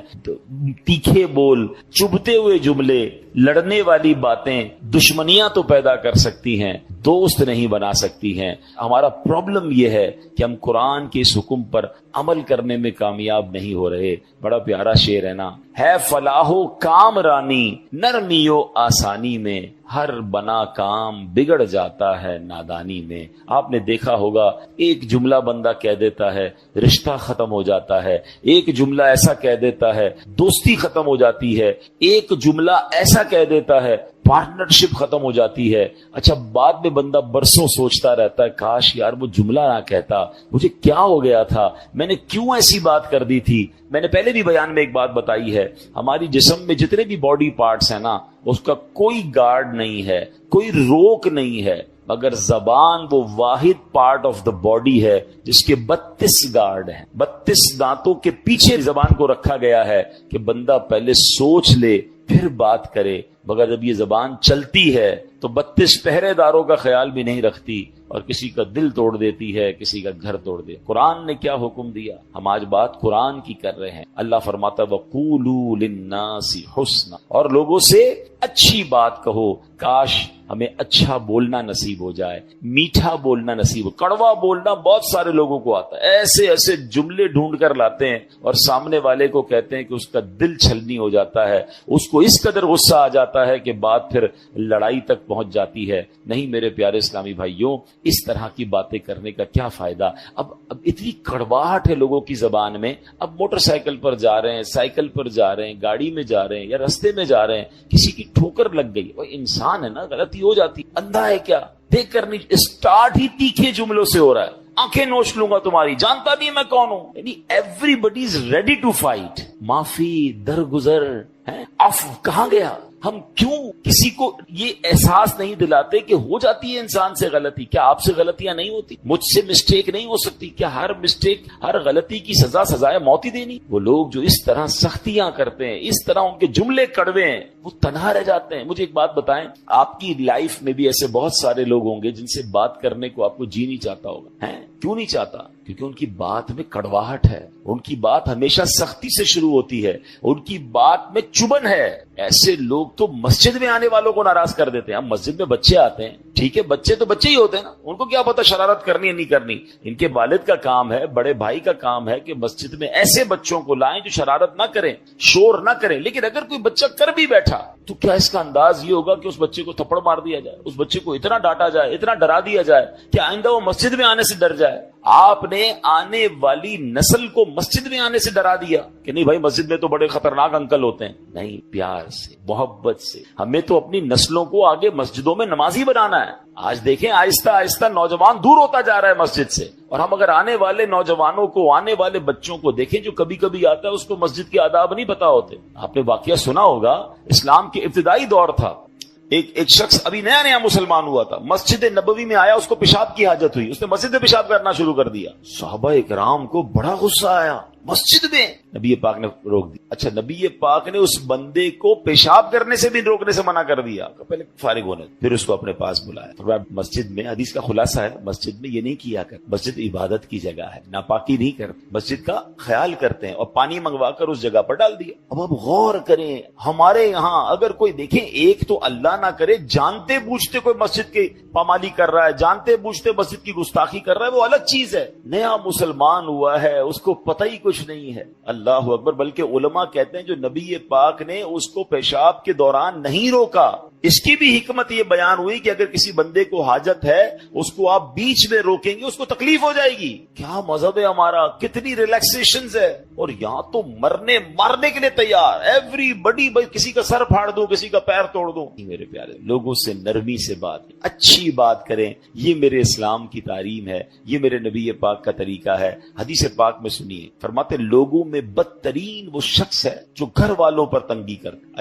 تیکھے بول، چبھتے ہوئے جملے، لڑنے والی باتیں دشمنیاں تو پیدا کر سکتی ہیں، دوست نہیں بنا سکتی ہیں. ہمارا پرابلم یہ ہے کہ ہم قرآن کے اس حکم پر عمل کرنے میں کامیاب نہیں ہو رہے. بڑا پیارا شعر ہے نا، ہے فلاح و کام رانی نرمی و آسانی میں، ہر بنا کام بگڑ جاتا ہے نادانی میں. آپ نے دیکھا ہوگا ایک جملہ بندہ کہہ دیتا ہے رشتہ ختم ہو جاتا ہے، ایک جملہ ایسا کہہ دیتا ہے دوستی ختم ہو جاتی ہے، ایک جملہ ایسا کہہ دیتا ہے پارٹنرشپ ختم ہو جاتی ہے. اچھا، بعد میں بندہ برسوں سوچتا رہتا ہے کاش یار وہ جملہ نہ کہتا، مجھے کیا ہو گیا تھا، میں نے کیوں ایسی بات کر دی تھی. میں نے پہلے بھی بیان میں ایک بات بتائی ہے، ہماری جسم میں جتنے بھی باڈی پارٹس ہیں نا، اس کا کوئی گارڈ نہیں ہے، کوئی روک نہیں ہے، مگر زبان وہ واحد پارٹ آف دا باڈی ہے جس کے 32 گارڈ ہیں. 32 دانتوں کے پیچھے زبان کو رکھا گیا ہے کہ بندہ پہلے سوچ لے پھر بات کرے. مگر جب یہ زبان چلتی ہے تو 32 پہرے داروں کا خیال بھی نہیں رکھتی اور کسی کا دل توڑ دیتی ہے، کسی کا گھر توڑ دے. قرآن نے کیا حکم دیا؟ ہم آج بات قرآن کی کر رہے ہیں. اللہ فرماتا وَقُولُوا لِلنَّاسِ حُسْنًا، اور لوگوں سے اچھی بات کہو. کاش ہمیں اچھا بولنا نصیب ہو جائے، میٹھا بولنا نصیب ہو. کڑوا بولنا بہت سارے لوگوں کو آتا ہے، ایسے ایسے جملے ڈھونڈ کر لاتے ہیں اور سامنے والے کو کہتے ہیں کہ اس کا دل چھلنی ہو جاتا ہے، اس کو اس قدر غصہ آ جاتا ہے کہ بات پھر لڑائی تک پہنچ جاتی ہے. نہیں میرے پیارے اسلامی بھائیوں، اس طرح کی باتیں کرنے کا کیا فائدہ؟ اب اتنی کڑواہٹ ہے لوگوں کی زبان میں. اب موٹر سائیکل پر جا رہے ہیں، سائیکل پر جا رہے ہیں، گاڑی میں جا رہے ہیں یا رستے میں جا رہے ہیں، کسی کی ٹھوکر لگ گئی، وہ انسان ہے نا، غلطی ہو جاتی. اندھا ہے کیا؟ دیکھ کر نہیں، اسٹارٹ ہی تیکھے جملوں سے ہو رہا ہے، آنکھیں نوچ لوں گا تمہاری، جانتا نہیں میں کون ہوں. یعنی everybody is ready to fight. معافی، درگزر، کہاں گیا؟ ہم کیوں کسی کو یہ احساس نہیں دلاتے کہ ہو جاتی ہے انسان سے غلطی؟ کیا آپ سے غلطیاں نہیں ہوتی؟ مجھ سے مسٹیک نہیں ہو سکتی؟ کیا ہر مسٹیک، ہر غلطی کی سزائے موت ہی دینی؟ وہ لوگ جو اس طرح سختیاں کرتے ہیں، اس طرح ان کے جملے کڑوے ہیں، وہ تنہا رہ جاتے ہیں. مجھے ایک بات بتائیں، آپ کی لائف میں بھی ایسے بہت سارے لوگ ہوں گے جن سے بات کرنے کو آپ کو جی نہیں چاہتا ہوگا. کیوں نہیں چاہتا؟ کیونکہ ان کی بات میں کڑواہٹ ہے، ان کی بات ہمیشہ سختی سے شروع ہوتی ہے، ان کی بات میں چبن ہے. ایسے لوگ تو مسجد میں آنے والوں کو ناراض کر دیتے ہیں. ہم مسجد میں بچے آتے ہیں، ٹھیک ہے، بچے تو بچے ہی ہوتے ہیں نا، ان کو کیا پتا شرارت کرنی ہے نہیں کرنی. ان کے والد کا کام ہے، بڑے بھائی کا کام ہے کہ مسجد میں ایسے بچوں کو لائیں جو شرارت نہ کریں، شور نہ کریں. لیکن اگر کوئی بچہ کر بھی بیٹھا تو کیا اس کا انداز یہ ہوگا کہ اس بچے کو تھپڑ مار دیا جائے، اس بچے کو اتنا ڈانٹا جائے، اتنا ڈرا دیا جائے کہ آئندہ وہ مسجد میں آنے سے ڈر جائے؟ آپ نے آنے والی نسل کو مسجد میں آنے سے ڈرا دیا کہ نہیں بھائی مسجد میں تو بڑے خطرناک انکل ہوتے ہیں. نہیں، پیار سے، محبت سے ہمیں تو اپنی نسلوں کو آگے مسجدوں میں نمازی بنانا ہے. آج دیکھیں آہستہ آہستہ نوجوان دور ہوتا جا رہا ہے مسجد سے، اور ہم اگر آنے والے نوجوانوں کو، آنے والے بچوں کو دیکھیں جو کبھی کبھی آتا ہے اس کو مسجد کے آداب نہیں پتا ہوتے. آپ نے واقعہ سنا ہوگا، اسلام کے ابتدائی دور تھا، ایک شخص ابھی نیا نیا مسلمان ہوا تھا، مسجد نبوی میں آیا، اس کو پیشاب کی حاجت ہوئی، اس نے مسجد میں پیشاب کرنا شروع کر دیا. صحابہ اکرام کو بڑا غصہ آیا، مسجد میں نبی پاک نے روک دی. اچھا نبی پاک نے اس بندے کو پیشاب کرنے سے بھی روکنے سے منع کر دیا, پہلے فارغ ہونے, پھر اس کو اپنے پاس بلایا. مسجد میں, حدیث کا خلاصہ ہے, مسجد میں یہ نہیں کیا کر, مسجد عبادت کی جگہ ہے, ناپاکی نہیں کرتے, مسجد کا خیال کرتے ہیں, اور پانی منگوا کر اس جگہ پر ڈال دیا. اب آپ غور کریں, ہمارے یہاں اگر کوئی دیکھیں, ایک تو اللہ نہ کرے جانتے بوجھتے کوئی مسجد کی پامالی کر رہا ہے, جانتے بوجھتے مسجد کی گستاخی کر رہا ہے, وہ الگ چیز ہے. نیا مسلمان ہوا ہے, اس کو پتہ ہی کچھ نہیں ہے, اللہ اکبر. بلکہ علماء کہتے ہیں جو نبی پاک نے اس کو پیشاب کے دوران نہیں روکا, اس کی بھی حکمت یہ بیان ہوئی کہ اگر کسی بندے کو حاجت ہے, اس کو آپ بیچ میں روکیں گے, اس کو تکلیف ہو جائے گی. کیا مذہب ہے ہمارا, کتنی ریلیکسیشنز ہے, اور یہاں تو مارنے کے لیے تیار ایوری بڈی. بھائی کسی کا سر پھاڑ دو, کسی کا پیر توڑ دو. میرے پیارے لوگوں سے نرمی سے بات, اچھی بات کریں. یہ میرے اسلام کی تعلیم ہے, یہ میرے نبی پاک کا طریقہ ہے. حدیث پاک میں سنیے, فرماتے لوگوں میں بدترین وہ شخص ہے جو گھر والوں پر تنگی کرتا.